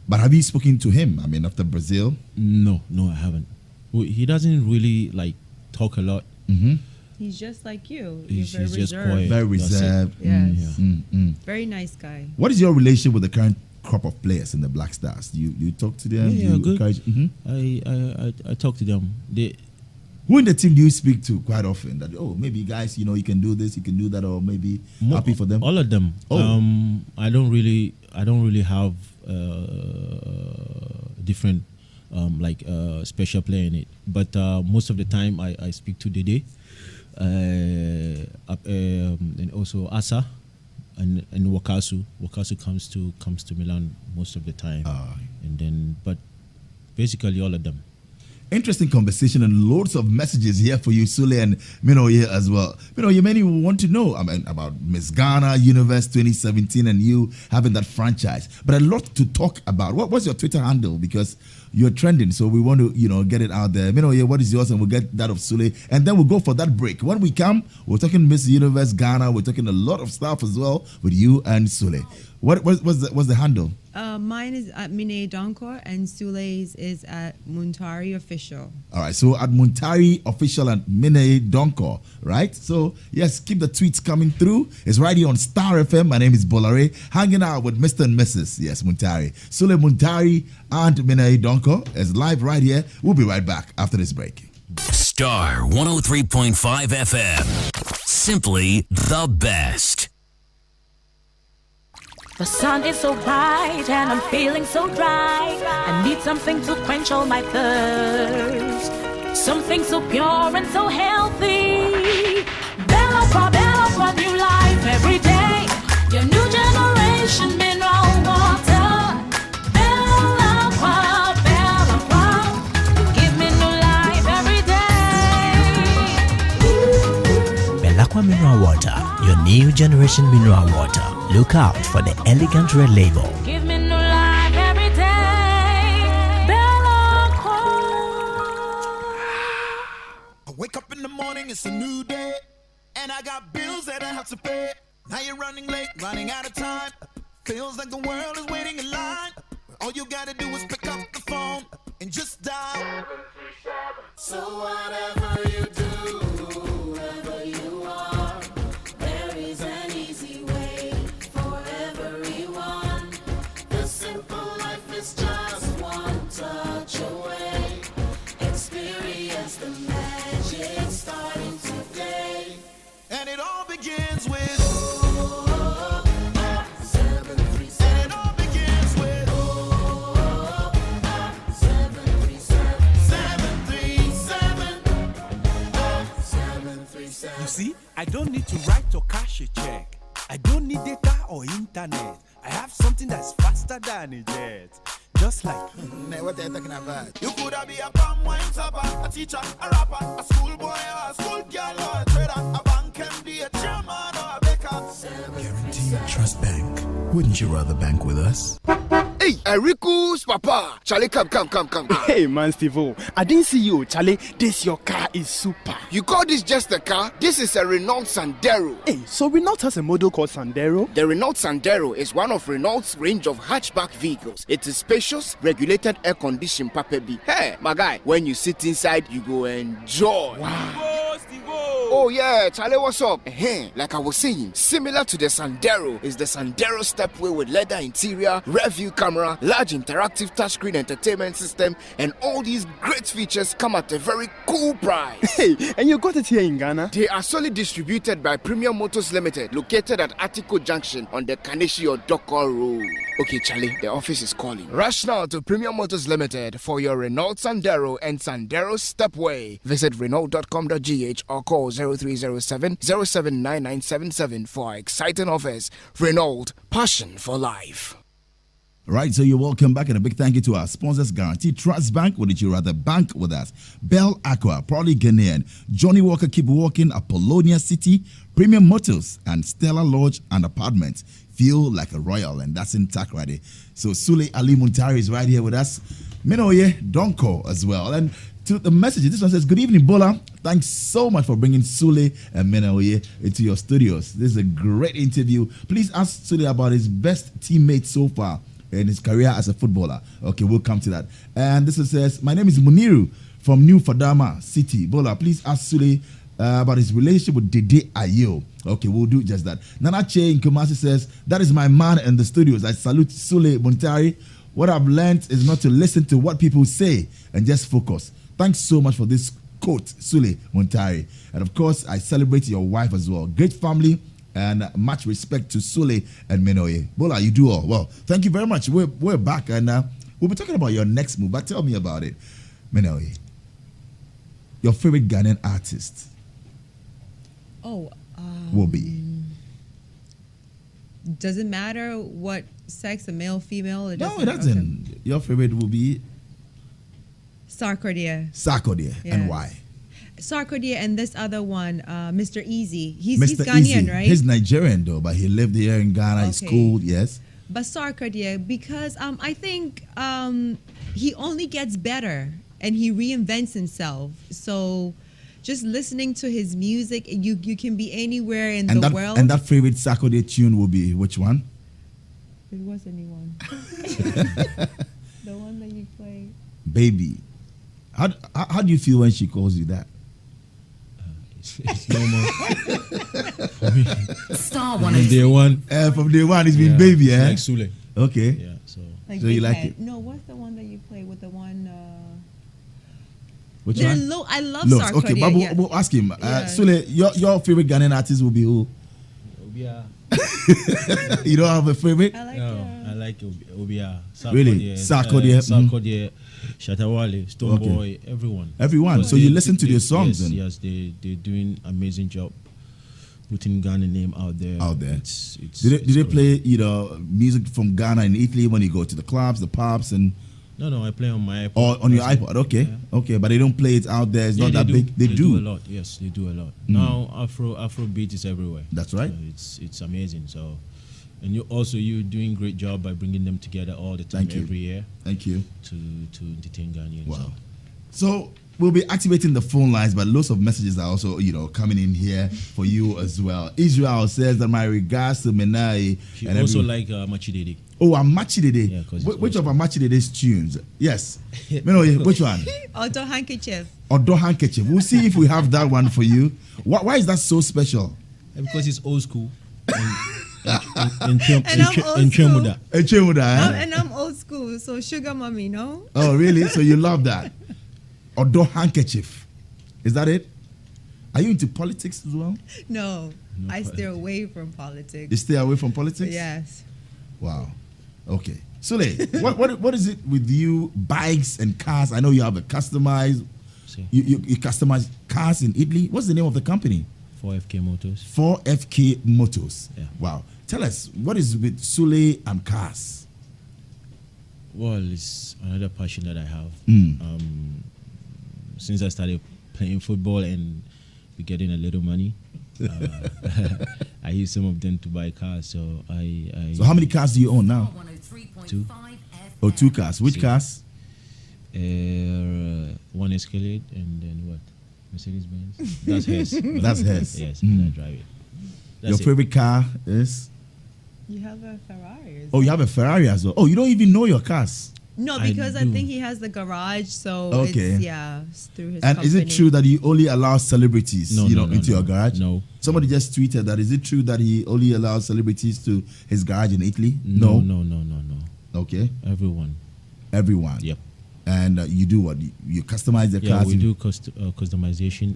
But have you spoken to him? I mean, after Brazil? No, I haven't. Well, he doesn't really talk a lot. Mm-hmm. He's just like you. He's You're very just reserved. quiet. Very reserved. Yes. Very Very nice guy. What is your relationship with the current crop of players in the Black Stars? You talk to them? Yeah, you good. encourage? I talk to them. Who in the team do you speak to quite often? That maybe guys, you can do this, you can do that, or maybe happy for them. All of them. Oh. I don't really have different special player in it. But most of the time I speak to Dede, and also Asa. And Wakasu comes to Milan most of the time, but basically all of them. Interesting conversation and loads of messages here for you, Sulley and Mino here as well. You many want to know about Miss Ghana Universe 2017 and you having that franchise, but a lot to talk about. What's your Twitter handle? Because you're trending, so we want to get it out there. Mino here, what is yours? And we'll get that of Sulley, and then we'll go for that break. When we come, we're talking Miss Universe Ghana. We're talking a lot of stuff as well with you and Sulley. What's the handle? Mine is at Mine Donkor and Sulley's is at Muntari Official. All right, so at Muntari Official and Mine Donkor, right? So, yes, keep the tweets coming through. It's right here on Starr FM. My name is Bolare, hanging out with Mr. and Mrs. Yes, Muntari. Sulley Muntari and Mine Donkor is live right here. We'll be right back after this break. Starr 103.5 FM. Simply the best. The sun is so bright and I'm feeling so dry. I need something to quench all my thirst. Something so pure and so healthy. Bella, new life every day. Your new generation mineral water. Bella, give me new life every day. Bella Mineral Water, your new generation mineral water. Look out for the elegant red label. Give me new life every day. Bella. I wake up in the morning, it's a new day. And I got bills that I have to pay. Now you're running late, running out of time. Feels like the world is waiting in line. All you gotta do is pick up the phone and just dial. So whatever you do, whoever you are, there is an easy way for everyone. The simple life is just one touch away. Experience the magic starting today. And it all begins with 737. And it all begins with 737. 737. 737. You see, I don't need to write or cash a check. I don't need data or internet. I have something that's faster than a jet. Just like what are you talking about? You could be a palm wine topper, a teacher, a rapper, a schoolboy or a schoolgirl or a trader, a bank MD, a chairman or a baker. Guaranteed Trust Bank. Wouldn't you rather bank with us? Hey, Enrico's papa. Charlie, come. hey man, Steve-O, I didn't see you, Charlie. This your car is super. You call this just a car? This is a Renault Sandero. Hey, so Renault has a model called Sandero? The Renault Sandero is one of Renault's range of hatchback vehicles. It is spacious, regulated air-conditioned Papa B. Hey, my guy, when you sit inside, you go enjoy. Wow. Steve-O. Oh yeah, Charlie, what's up? Like I was saying, similar to the Sandero is the Sandero Stepway with leather interior, rear view camera, large interactive touchscreen entertainment system, and all these great features come at a very cool price. Hey, and you got it here in Ghana? They are solely distributed by Premium Motors Limited, located at Atiko Junction on the Kaneshi or Dokor Road. Okay, Charlie, the office is calling. Rush now to Premium Motors Limited for your Renault Sandero and Sandero Stepway. Visit Renault.com.gh or call 0307 079977 for our exciting offers. Renault, passion for life. Right, so you're welcome back, and a big thank you to our sponsors, Guarantee Trust Bank. Would you rather bank with us? Bell Aqua, Proudly Ghanaian, Johnny Walker Keep Walking, Apollonia City, Premium Motors, and Stella Lodge and Apartments. Feel like a royal, and that's in Takrady. So Sulley Muntari is right here with us. Minoye Donko as well. And to the message, this one says, good evening, Bola. Thanks so much for bringing Sulley and Minoye into your studios. This is a great interview. Please ask Sulley about his best teammate so far in his career as a footballer. Okay, we'll come to that. And this one says, my name is Muniru from New Fadama City. Bola, please ask Sulley about his relationship with Dede Ayo. Okay, we'll do just that. Nana Che in Kumasi says, that is my man in the studios. I salute Sulley Muntari. What I've learned is not to listen to what people say and just focus. Thanks so much for this quote, Sulley Muntari. And of course, I celebrate your wife as well. Great family and much respect to Sulley and Minoye. Bola, you do all. Well, thank you very much. We're back, and we'll be talking about your next move, but tell me about it. Minoye, your favorite Ghanaian artist will be? Does it matter what sex, a male, female? No, it doesn't. Okay. Your favorite will be? Sarkodie. Sarkodie, yes. And why? Sarkodie and this other one, Mr. Easy. He's Ghanaian, Easy. right? He's Nigerian though, but he lived here in Ghana. Okay. He's cool, yes. But Sarkodie, because I think he only gets better and he reinvents himself. So just listening to his music, you can be anywhere in the world. And that favorite Sarkodie tune will be which one? It wasn't anyone. The one that you play. Baby. How do you feel when she calls you that? It's normal. For me. Starr from day one. From day one, it's been baby, eh? Like Sulley. Okay. Yeah, so you like it? No, what's the one that you play with the one? Which one? I love Sarkodie. Okay, but we'll ask him. Sulley, your favorite Ghanaian artist will be who? Obia. You don't have a favorite? I like Obia. Really? Sarkodie. Sarkodie. Shatawale, Stonebwoy, everyone. Everyone. So you listen to their songs, then? Yes, they're doing amazing job putting Ghana name out there. It's do they play music from Ghana and Italy when you go to the clubs, the pubs, and? No, I play on my iPod. Or on your iPod, okay, yeah. Okay, but they don't play it out there. It's not that big. They do a lot. Yes, they do a lot. Now Afro beat is everywhere. That's right. So it's amazing. So. And you're doing great job by bringing them together all the time, every year. Thank you. To entertain Ghanaians. Wow. So we'll be activating the phone lines, but lots of messages are also, coming in here for you as well. Israel says that my regards to Menai. She and also like Machidede. Oh, Machidede. Yeah, which of Machidede's tunes? Yes. Which one? Auto Handkerchief. Auto Handkerchief. We'll see if we have that one for you. Why is that so special? Because it's old school. And I'm old school, so sugar mommy, no? Oh, really? So you love that? Odo Handkerchief. Is that it? Are you into politics as well? No, I stay away from politics. You stay away from politics? Yes. Wow. Okay. Sulley, what is it with you, bikes and cars? I know you have a customized, you customize cars in Italy. What's the name of the company? 4FK Motors. 4FK Motors. Yeah. Wow. Tell us, what is with Sulley and cars? Well, it's another passion that I have. Since I started playing football and getting a little money, I use some of them to buy cars. So So how many cars do you own now? 2. Oh, 2 cars. Which cars? One Escalade and then what? Mercedes-Benz. That's hers. That's hers. Yes, I drive it. Your favorite car is? You have a Ferrari. Oh, you have a Ferrari as well. Oh, you don't even know your cars. No, because I think he has the garage, so it's through his company. And is it true that he only allows celebrities into your garage? No. Somebody just tweeted that. Is it true that he only allows celebrities to his garage in Italy? No. Okay. Everyone. Yep. And you do what? You customize the cars? Yeah, we do customization.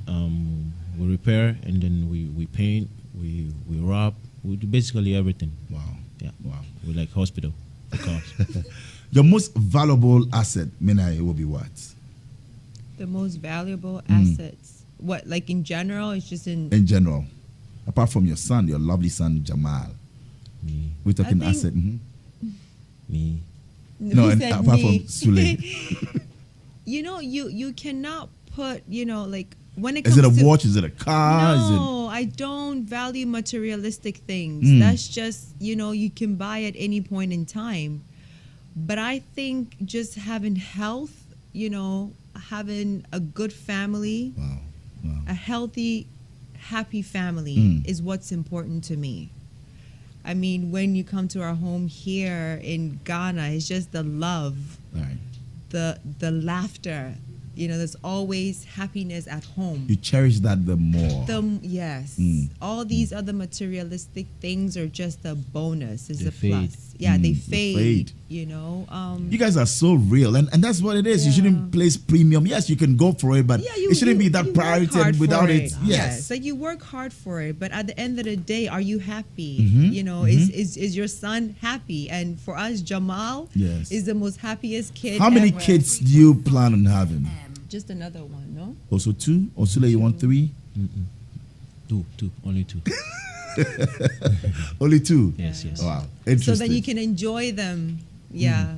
We repair and then we paint, we wrap, we do basically everything. Wow. Yeah. Wow. We're like hospital. Of course. Your most valuable asset, Mina, it will be what? The most valuable assets. What, like in general? It's just in general. Apart from your son, your lovely son, Jamal. Me. We're talking asset. Me. No, and said apart me. from Sulley. You cannot put, like when it Is comes it a to, watch? Is it a car? No, I don't value materialistic things. That's just, you can buy at any point in time. But I think just having health, having a good family, a healthy, happy family is what's important to me. I mean, when you come to our home here in Ghana, it's just the love, Right. the laughter. There's always happiness at home. You cherish that the more. Yes. All these other materialistic things are just a bonus. It's They a fade. plus. Yeah, they They fade. fade. You guys are so real, and that's what it is. You shouldn't place premium. Yes, you can go for it, but it shouldn't be that you priority. work hard And without for it, yes. Like you work hard for it, but at the end of the day, are you happy? Is your son happy? And for us, Jamal is the most happiest kid. How many ever. kids do you plan on having? Just another one, no? Also 2? Or Sulley, you want 3? Two, only 2. Only 2? Yes. Wow, interesting. So that you can enjoy them. Yeah.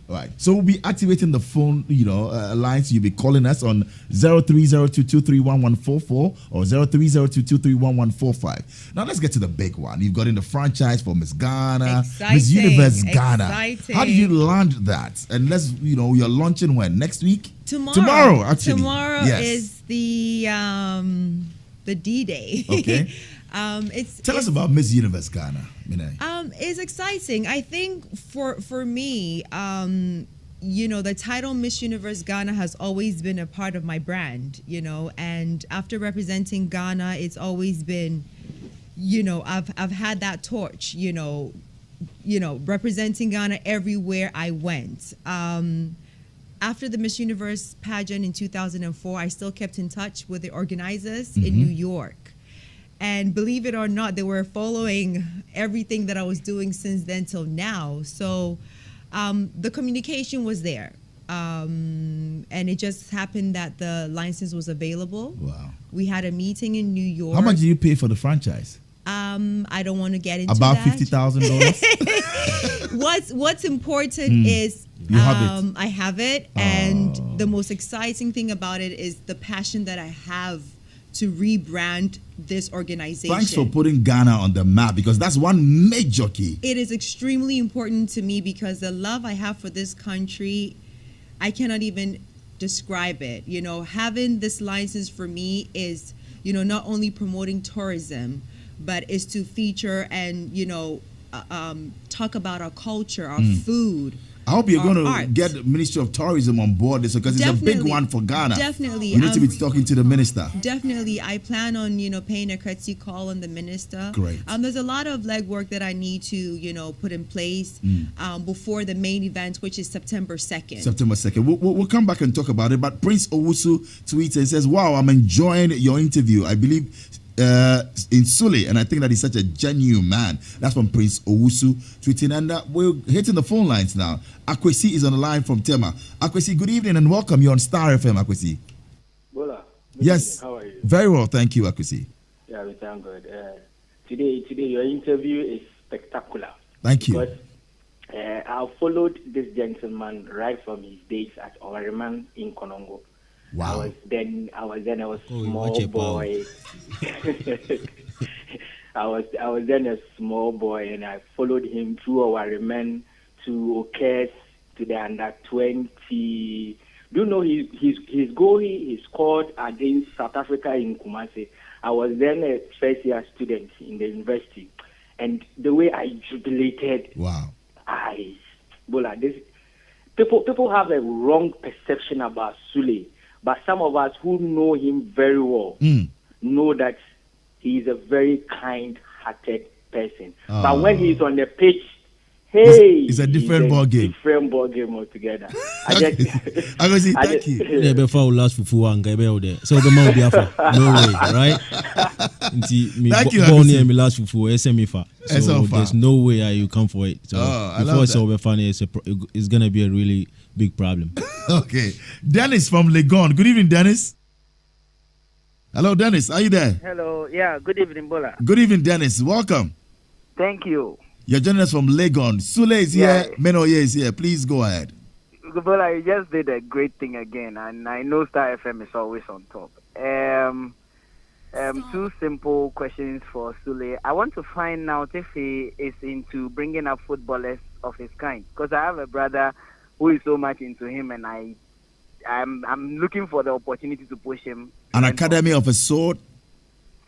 All right. So we'll be activating the phone, lines. You'll be calling us on 0302231144 or 0302231145. Now let's get to the big one. You've got in the franchise for Miss Ghana, Miss Universe Ghana. Exciting. How did you land that? And you're launching when? Next week? Tomorrow. Actually. Tomorrow is the D-Day. Okay. Tell us about Miss Universe Ghana, Minai. It's exciting. I think for me, the title Miss Universe Ghana has always been a part of my brand, and after representing Ghana, it's always been, I've had that torch, representing Ghana everywhere I went. After the Miss Universe pageant in 2004, I still kept in touch with the organizers in New York. And believe it or not, they were following everything that I was doing since then till now. So the communication was there. And it just happened that the license was available. Wow. We had a meeting in New York. How much did you pay for the franchise? I don't want to get into about that. $50,000. What's important is you have it. I have it. And the most exciting thing about it is the passion that I have to rebrand this organization. Thanks for putting Ghana on the map, because that's one major key. It is extremely important to me because the love I have for this country, I cannot even describe it. Having this license for me is, not only promoting tourism, but is to feature and, talk about our culture, our food. I hope you're going to arts. get the Ministry of Tourism on board this, because it's a big one for Ghana. Definitely. You need to be talking to the minister. Definitely. I plan on, paying a courtesy call on the minister. Great. There's a lot of legwork that I need to, put in place before the main event, which is September 2nd. September 2nd. We'll come back and talk about it. But Prince Owusu tweets and says, wow, I'm enjoying your interview. I believe in Sulley, and I think that he's such a genuine man. That's from Prince Owusu tweeting, and we're hitting the phone lines now. Akwesi is on the line from Tema. Akwesi, good evening and welcome. You're on Starr FM, Akwesi. Bola. Yes. How are you? Very well, thank you, Akwesi. Yeah, we thank God. Today your interview is spectacular. Thank you. Because I followed this gentleman right from his days at Ovariman in Konongo. Wow. I was then a small boy. I was then a small boy, and I followed him through our men to Okes, to the under 20. Do you know his goal he scored against South Africa in Kumasi? I was then a first year student in the university, and the way I jubilated. Wow. People have a wrong perception about Sulley. But some of us who know him very well know that he is a very kind-hearted person. But when he's on the pitch, Hey, it's a different ball game. Different ball game altogether. I go say thank you. Yeah, before last fufu and gabe there. So the man will be after. No way, right? Thank you. Born here, me last fufu SME fa. So far. there's no way you come for it. So before it's over, funny, it's gonna be a really big problem. Okay, Dennis from Legon. Good evening, Dennis. Hello, Dennis. Are you there? Hello. Yeah. Good evening, Bola. Good evening, Dennis. Welcome. Thank you. You're joining us from Legon. Sulley is here. Menoye is here. Please go ahead. Bola, you just did a great thing again, and I know Star FM is always on top. Two simple questions for Sulley. I want to find out if he is into bringing up footballers of his kind, because I have a brother who is so much into him, and I'm looking for the opportunity to push him. An academy of a sort?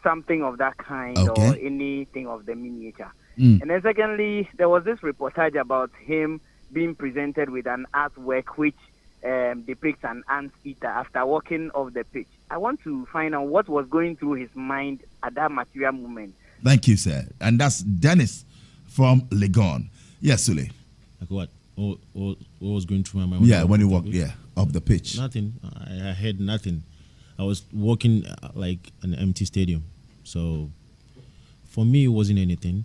Something of that kind, okay. Or anything of the miniature. And then secondly, there was this reportage about him being presented with an artwork which depicts an ant eater after walking off the pitch. I want to find out what was going through his mind at that material moment. Thank you, sir. And that's Dennis from Legon. Yes, Sulley. Like what? What was going through my mind? Yeah, when you walked, off the pitch. Nothing. I heard nothing. I was walking like an empty stadium. So for me, it wasn't anything.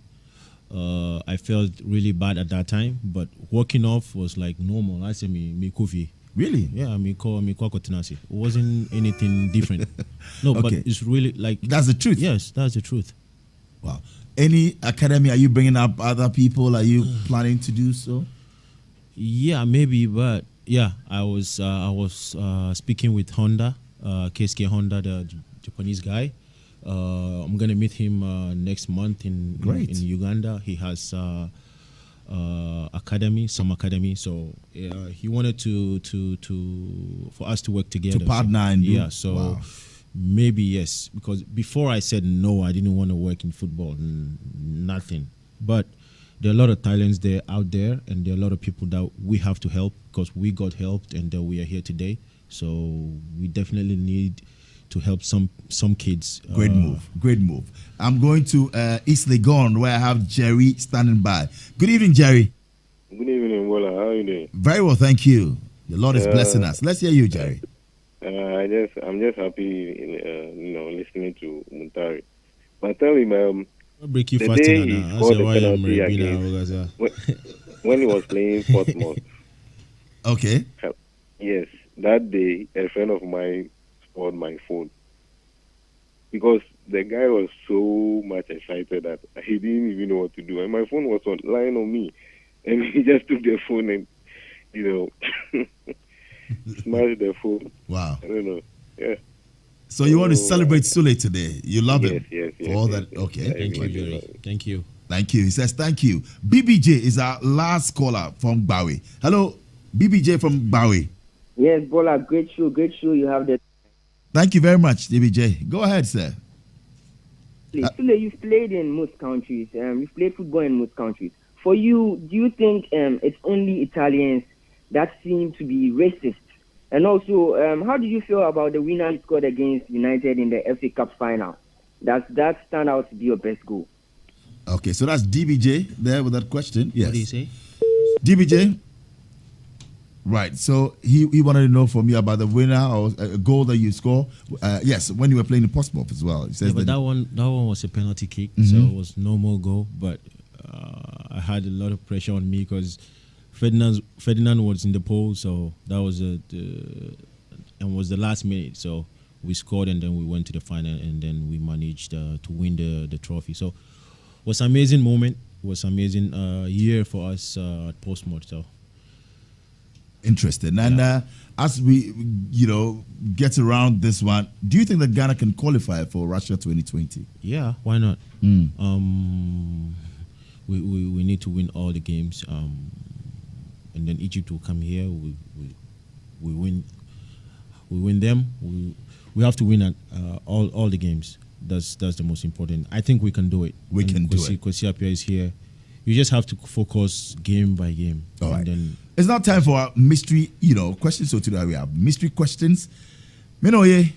I felt really bad at that time, but walking off was like normal. I said me coffee. Really? Yeah, me kotinasi. It wasn't anything different. No, okay. But it's really like that's the truth. Yes, that's the truth. Wow. Any academy? Are you bringing up other people? Are you planning to do so? Yeah, maybe, but yeah, I was speaking with Honda, Keisuke Honda, the Japanese guy. I'm gonna meet him next month in Uganda. He has some academy. So he wanted for us to work together. To partner and do. So maybe yes, because before I said no, I didn't want to work in football, nothing. But there are a lot of talents out there, and there are a lot of people that we have to help because we got helped, and we are here today. So we definitely need to help some kids. Great move. I'm going to East Legon where I have Jerry standing by. Good evening, Jerry. Good evening, Bola. How are you doing? Very well, thank you. The Lord is blessing us. Let's hear you, Jerry. I'm just happy, listening to Muntari. But tell him, break you the fast day he scored the penalty against when he was playing Portsmouth. Okay. Yes, that day a friend of mine on my phone because the guy was so much excited that he didn't even know what to do, and my phone was lying on me, and he just took the phone and smashed the phone. Wow. I don't know. Yeah. So you want to celebrate Sulley today? You love him? Yes. For all that. Okay. Thank you, Jerry. Thank you. Thank you. He says thank you. BBJ is our last caller from Bawi. Hello, BBJ from Bawi. Yes, Bola, great show. You have the. Thank you very much, DBJ. Go ahead, sir. Sulley, you've played in most countries. You've played football in most countries. For you, do you think it's only Italians that seem to be racist? And also, how do you feel about the winner you scored against United in the FA Cup final? Does that stand out to be your best goal? Okay, so that's DBJ there with that question. Yes. What do you say? DBJ? Right, so he wanted to know from you about the winner or a goal that you score. Yes, when you were playing in Portsmouth as well. He says but that one was a penalty kick, so it was no more goal. But I had a lot of pressure on me because Ferdinand was in the pole, so that was was the last minute. So we scored, and then we went to the final, and then we managed to win the trophy. So it was an amazing moment. It was an amazing year for us at Portsmouth. So. Interesting. And as we, get around this one, do you think that Ghana can qualify for Russia 2020? Yeah, why not? We need to win all the games, and then Egypt will come here. We win them. We have to win at all the games. That's the most important. I think we can do it. We can do it. Kwesi Appiah is here. You just have to focus game by game. All right. It's now time for our mystery, questions. So today we have mystery questions. Menoye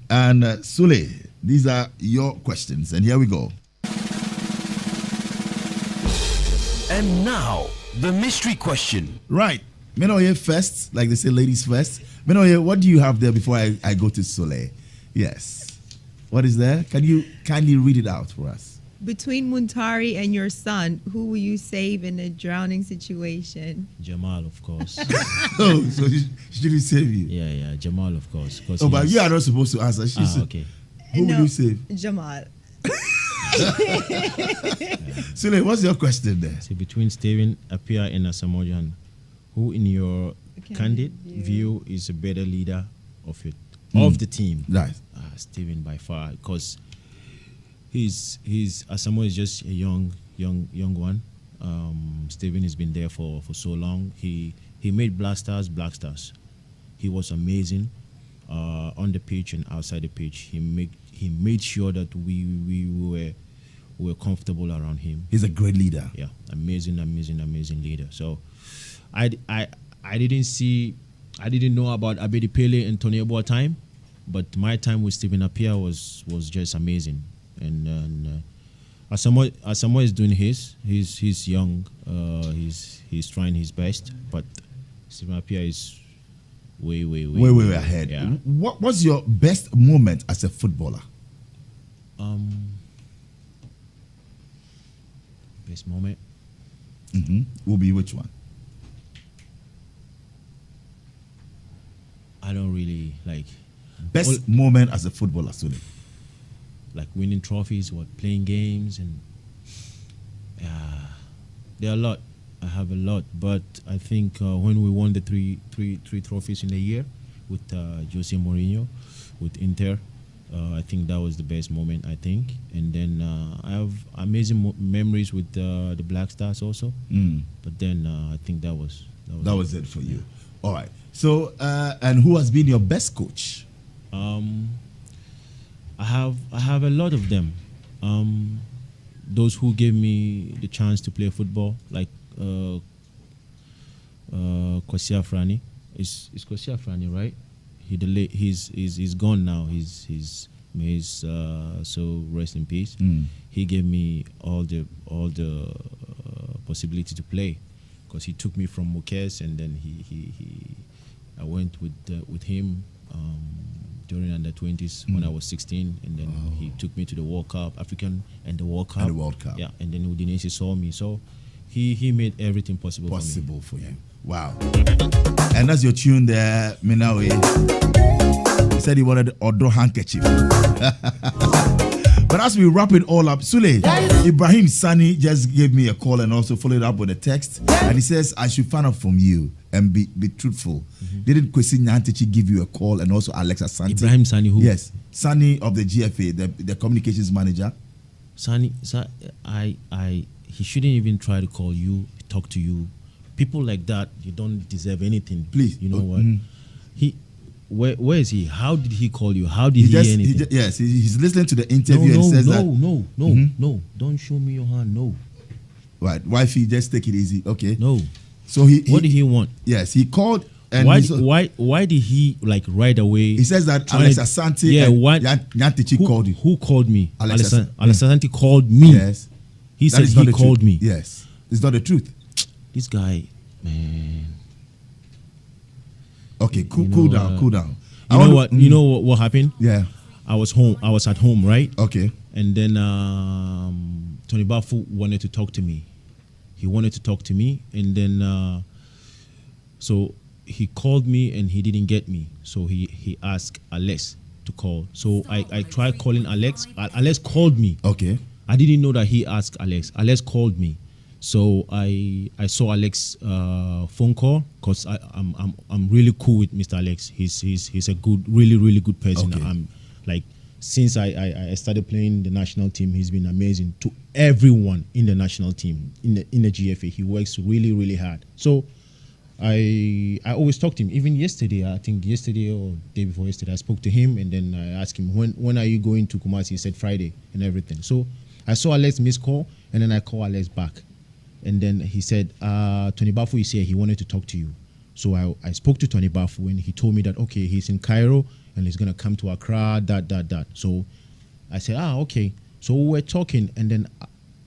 and Sulley, these are your questions. And here we go. And now, The mystery question. Right. Menoye first, like they say, ladies first. Menoye, what do you have there before I go to Sulley? Yes. What is there? Can you kindly read it out for us? Between Muntari and your son, who will you save in a drowning situation? Jamal, of course. Oh, so should we save you? Yeah, Jamal, of course. Oh, but you are not supposed to answer. Okay. Who will you save? Jamal. Sulley, what's your question there? So between Steven Appiah and Asamoah, who in your candid view is a better leader of the team? Right. Steven by far, because he's Asamoah is just a young one. Steven has been there for so long. He made Black Stars. He was amazing on the pitch and outside the pitch. He made sure that we were comfortable around him. He's a great leader. Yeah, amazing leader. So I didn't know about Abedi Pele and Tony Eboa time, but my time with Steven Appiah was just amazing. And Asamoah is doing his. He's young. He's trying his best, but Steven Appiah is way ahead. Yeah. What was your best moment as a footballer? Best moment. Will be which one? I don't really like best moment as a footballer, Sulley. Like winning trophies, playing games, and there are a lot. I have a lot, but I think when we won the three trophies in a year with Jose Mourinho, with Inter, I think that was the best moment. I think, and then I have amazing memories with the Black Stars also. But then I think that was it for you. All right. So, and who has been your best coach? I have a lot of them. Those who gave me the chance to play football, like Kwasi Afrani. Is Kwasi Afrani, right? He's gone now. He's so rest in peace. He gave me all the possibility to play, because he took me from Mukes, and then I went with him during under-20s when I was 16, and then he took me to the World Cup, African and the World Cup. Yeah, and then Udinese saw me, so he made everything possible for you. Wow. And that's your tune there, Minawe. He said he wanted the Odo handkerchief. But as we wrap it all up, Sulley, Ibrahim Sani just gave me a call and also followed up with a text. And he says, I should find out from you and be truthful. Didn't Kwesi Nyantechi give you a call, and also Alexa Santi? Ibrahim Sani, who? Yes, Sani of the GFA, the communications manager. Sani, he shouldn't even try to call you, talk to you. People like that, you don't deserve anything. Please. You know what? Where is he? How did he call you? How did he hear anything? He's listening to the interview and says that. No. Don't show me your hand. No. Right. Wifey, just take it easy. Okay. No. So what did he want? Yes, he called. And why did he like right away? He says that Alexa Santi Nyantechi called you. Who called me? Alexa Santi called me. Yes. He said he called me. Yes. It's not the truth. This guy, man. Okay, cool down. You know what happened? Yeah. I was at home, right? Okay. And then Tony Bafu wanted to talk to me. He wanted to talk to me, and then so he called me and he didn't get me. So he asked Alex to call. So I tried calling Alex. Alex called me. Okay. I didn't know that he asked Alex. Alex called me. So I saw Alex phone call, because I'm really cool with Mr. Alex. He's a good, really good person. Okay. I'm like, since I started playing the national team, he's been amazing to everyone in the national team, in the GFA. He works really hard. So I always talk to him. Even yesterday, I think yesterday or day before yesterday, I spoke to him, and then I asked him, when are you going to Kumasi? He said Friday and everything. So I saw Alex miss call, and then I call Alex back. And then he said, Tony Bafu is here. He wanted to talk to you. So I spoke to Tony Bafu, and he told me that, okay, he's in Cairo and he's going to come to Accra, that. So I said, okay. So we were talking, and then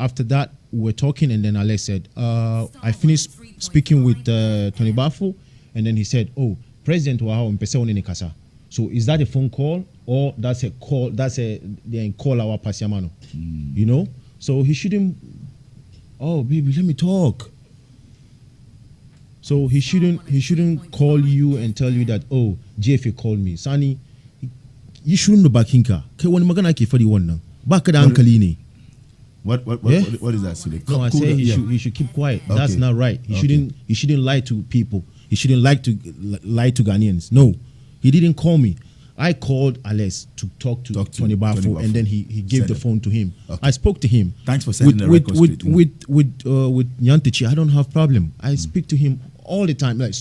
after that, we were talking, and then Alex said, I finished speaking with Tony Bafo, and then he said, oh, President Wahao mpese one ne kasa. So is that a phone call or that's a call? They call our pasiamano, you know. So he shouldn't. Oh, baby, let me talk. So he shouldn't call you and tell you that, oh, JFA called me, Sani. You shouldn't know Bakinka. Okay, when magana ki fadi one now. Back at Uncle Ine. What is that, Sulley? No, I say he should keep quiet. Okay. That's not right. He shouldn't lie to people. He shouldn't lie to Ghanaians. No, he didn't call me. I called Alex to talk to Tony Bafo, and then he gave the phone to him. Okay. I spoke to him. Thanks for setting the record straight. With Nyantichi, I don't have problem. I speak to him all the time. Like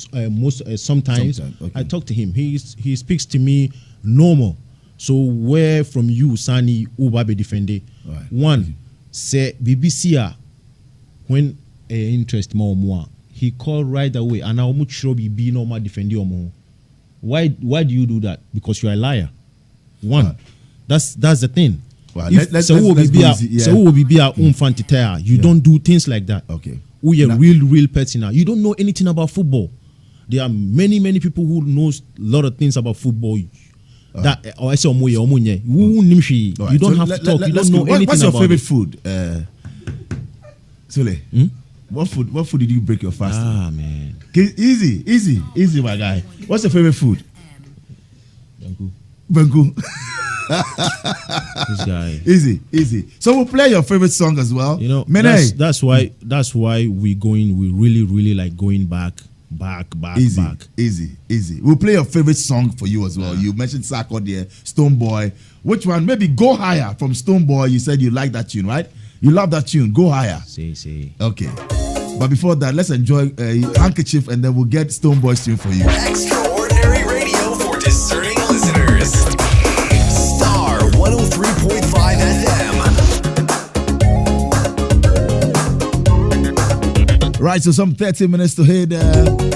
sometimes okay. I talk to him. He speaks to me normal. So where from you, Sani Ubabe defende? Right. One, say BBC when interest more. He called right away, and I much sure be no more defend you more. Why do you do that? Because you're a liar. One, that's the thing. Well, you don't do things like that. Okay. We are real person now. You don't know anything about football. There are many people who knows a lot of things about football. That or I say you don't have to talk. You don't know anything. What's your favorite food? Sulley, what food did you break your fast? Man. Easy, my guy. What's your favorite food? Bangu. This guy. Easy. So we'll play your favorite song as well. You know, that's why we really like going back. Easy. We'll play your favorite song for you as well. You mentioned Sako there, Stone Boy. Which one? Maybe Go Higher from Stone Boy. You said you like that tune, right? You love that tune. Go Higher. See. Okay. But before that, let's enjoy Handkerchief, and then we'll get Stone Boy's tune for you. Extraordinary radio for discerning listeners. Star 103.5 FM. Right, so some 30 minutes to hit.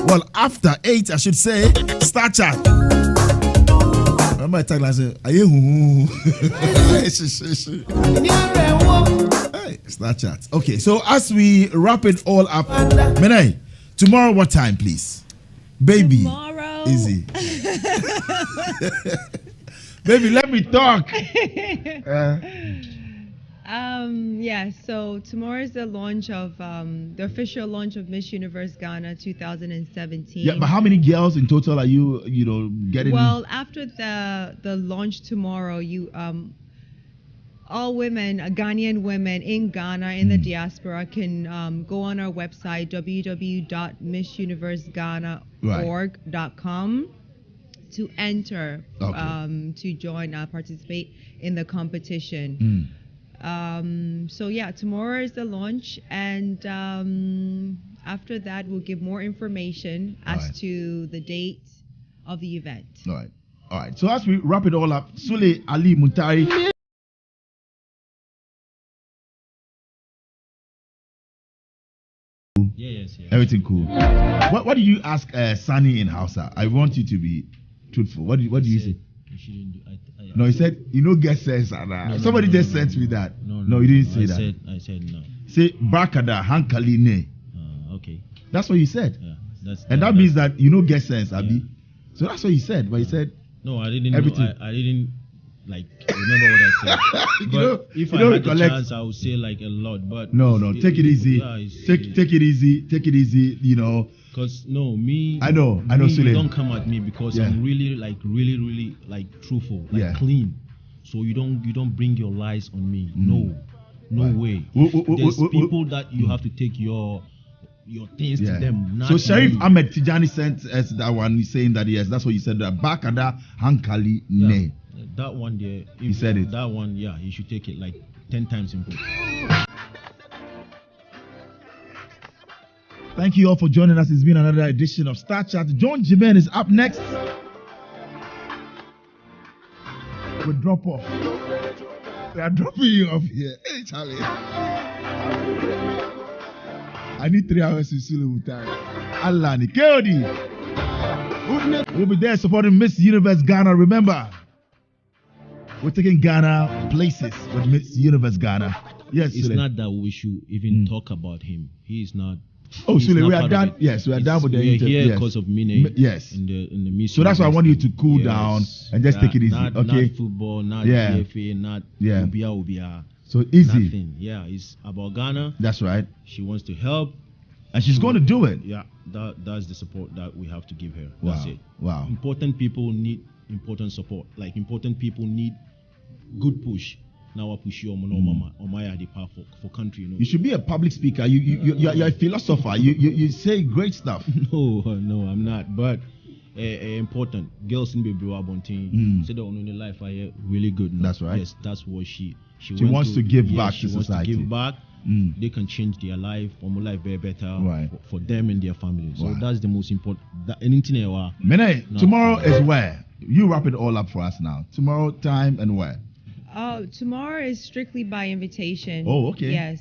Well, after 8, I should say, Star Chat. Remember, I talk like, hey, Star Chat. Okay, so as we wrap it all up, Menai, tomorrow what time, please? Baby. Tomorrow. Easy. Baby, let me talk. So tomorrow is the launch of the official launch of Miss Universe Ghana 2017. Yeah, but how many girls in total are you getting? Well, after the launch tomorrow, you all women, Ghanaian women in Ghana, in the diaspora, can go on our website www.missuniverseghana.org.com to enter, to join, participate in the competition. Tomorrow is the launch, and after that we'll give more information as to the date of the event. All right. So as we wrap it all up, Sulley Muntari. Yes. Everything cool. What did you ask Sani in Hausa? I want you to be truthful. What do you say? No, he said, get sense. Somebody just sent me that. No, he didn't say that. I said no. Say, Bakada, Hankali ne. Okay. That's what you said. Yeah, that means that you don't get sense, Abi. Yeah. So that's what he said. But he said, no, I didn't everything. I didn't remember what I said. But if I had the chance, I would say like a lot. But no, take it easy. Take it easy. Because I know. You don't come at me because I'm really truthful, clean. So you don't bring your lies on me. No way. There's people that you have to take your things to them. So Sharif Ahmed Tijani sent us that one. He's saying that yes, that's what you said. That Bakada Hankali ne. That one there. He said it. That one, you should take it like 10 times improved. Thank you all for joining us. It's been another edition of Star Chat. John Jimen is up next. We'll drop off. We are dropping you off here. Hey, Charlie. I need 3 hours in Sulley Muntari. Allah ni Keodi. We'll be there supporting Miss Universe Ghana. Remember, we're taking Ghana places with Miss Universe Ghana. Yes, it's Sulley. not that we should even talk about him. He is not. Oh, he's Sulley, not we are part of done. it. Yes, we are done with the We are interview. here Yes. because of Mine. Yes. In the Miss So that's why I want you to University. cool down and just take it easy. Not, Okay. Not football, not Yeah. GFA, not Yeah. Ubia. So easy. Nothing. Yeah, it's about Ghana. That's right. She wants to help. And she's going to do it. Yeah, that's the support that we have to give her. Wow. That's it. Wow. Important people need important support. Like important people need good push. Now I push you on mama on my idea for country. You know. You should be a public speaker. You're a philosopher. You say great stuff. No, I'm not. But important girls in baby Wabontin. Say that on the life I really good. Now. That's right. Yes, that's what she wants to give back to she wants society. to give back. They can change their life, form life very better for them and their family. So Wow. that's the most important. Anything Mene, tomorrow is where? You wrap it all up for us now. Tomorrow, time and where? Tomorrow is strictly by invitation. Oh, okay. Yes.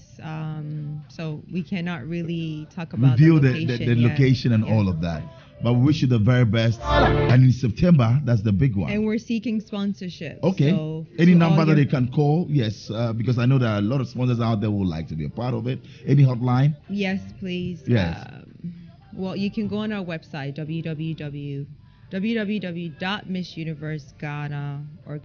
So we cannot really talk about Reveal the the location. location and all of that. But we wish you the very best. And in September, that's the big one. And we're seeking sponsorship. Okay. So Any to number all that your- they can call? Yes, because I know there are a lot of sponsors out there who would like to be a part of it. Any hotline? Yes, please. Yes. Well, you can go on our website, www.missuniverseghana or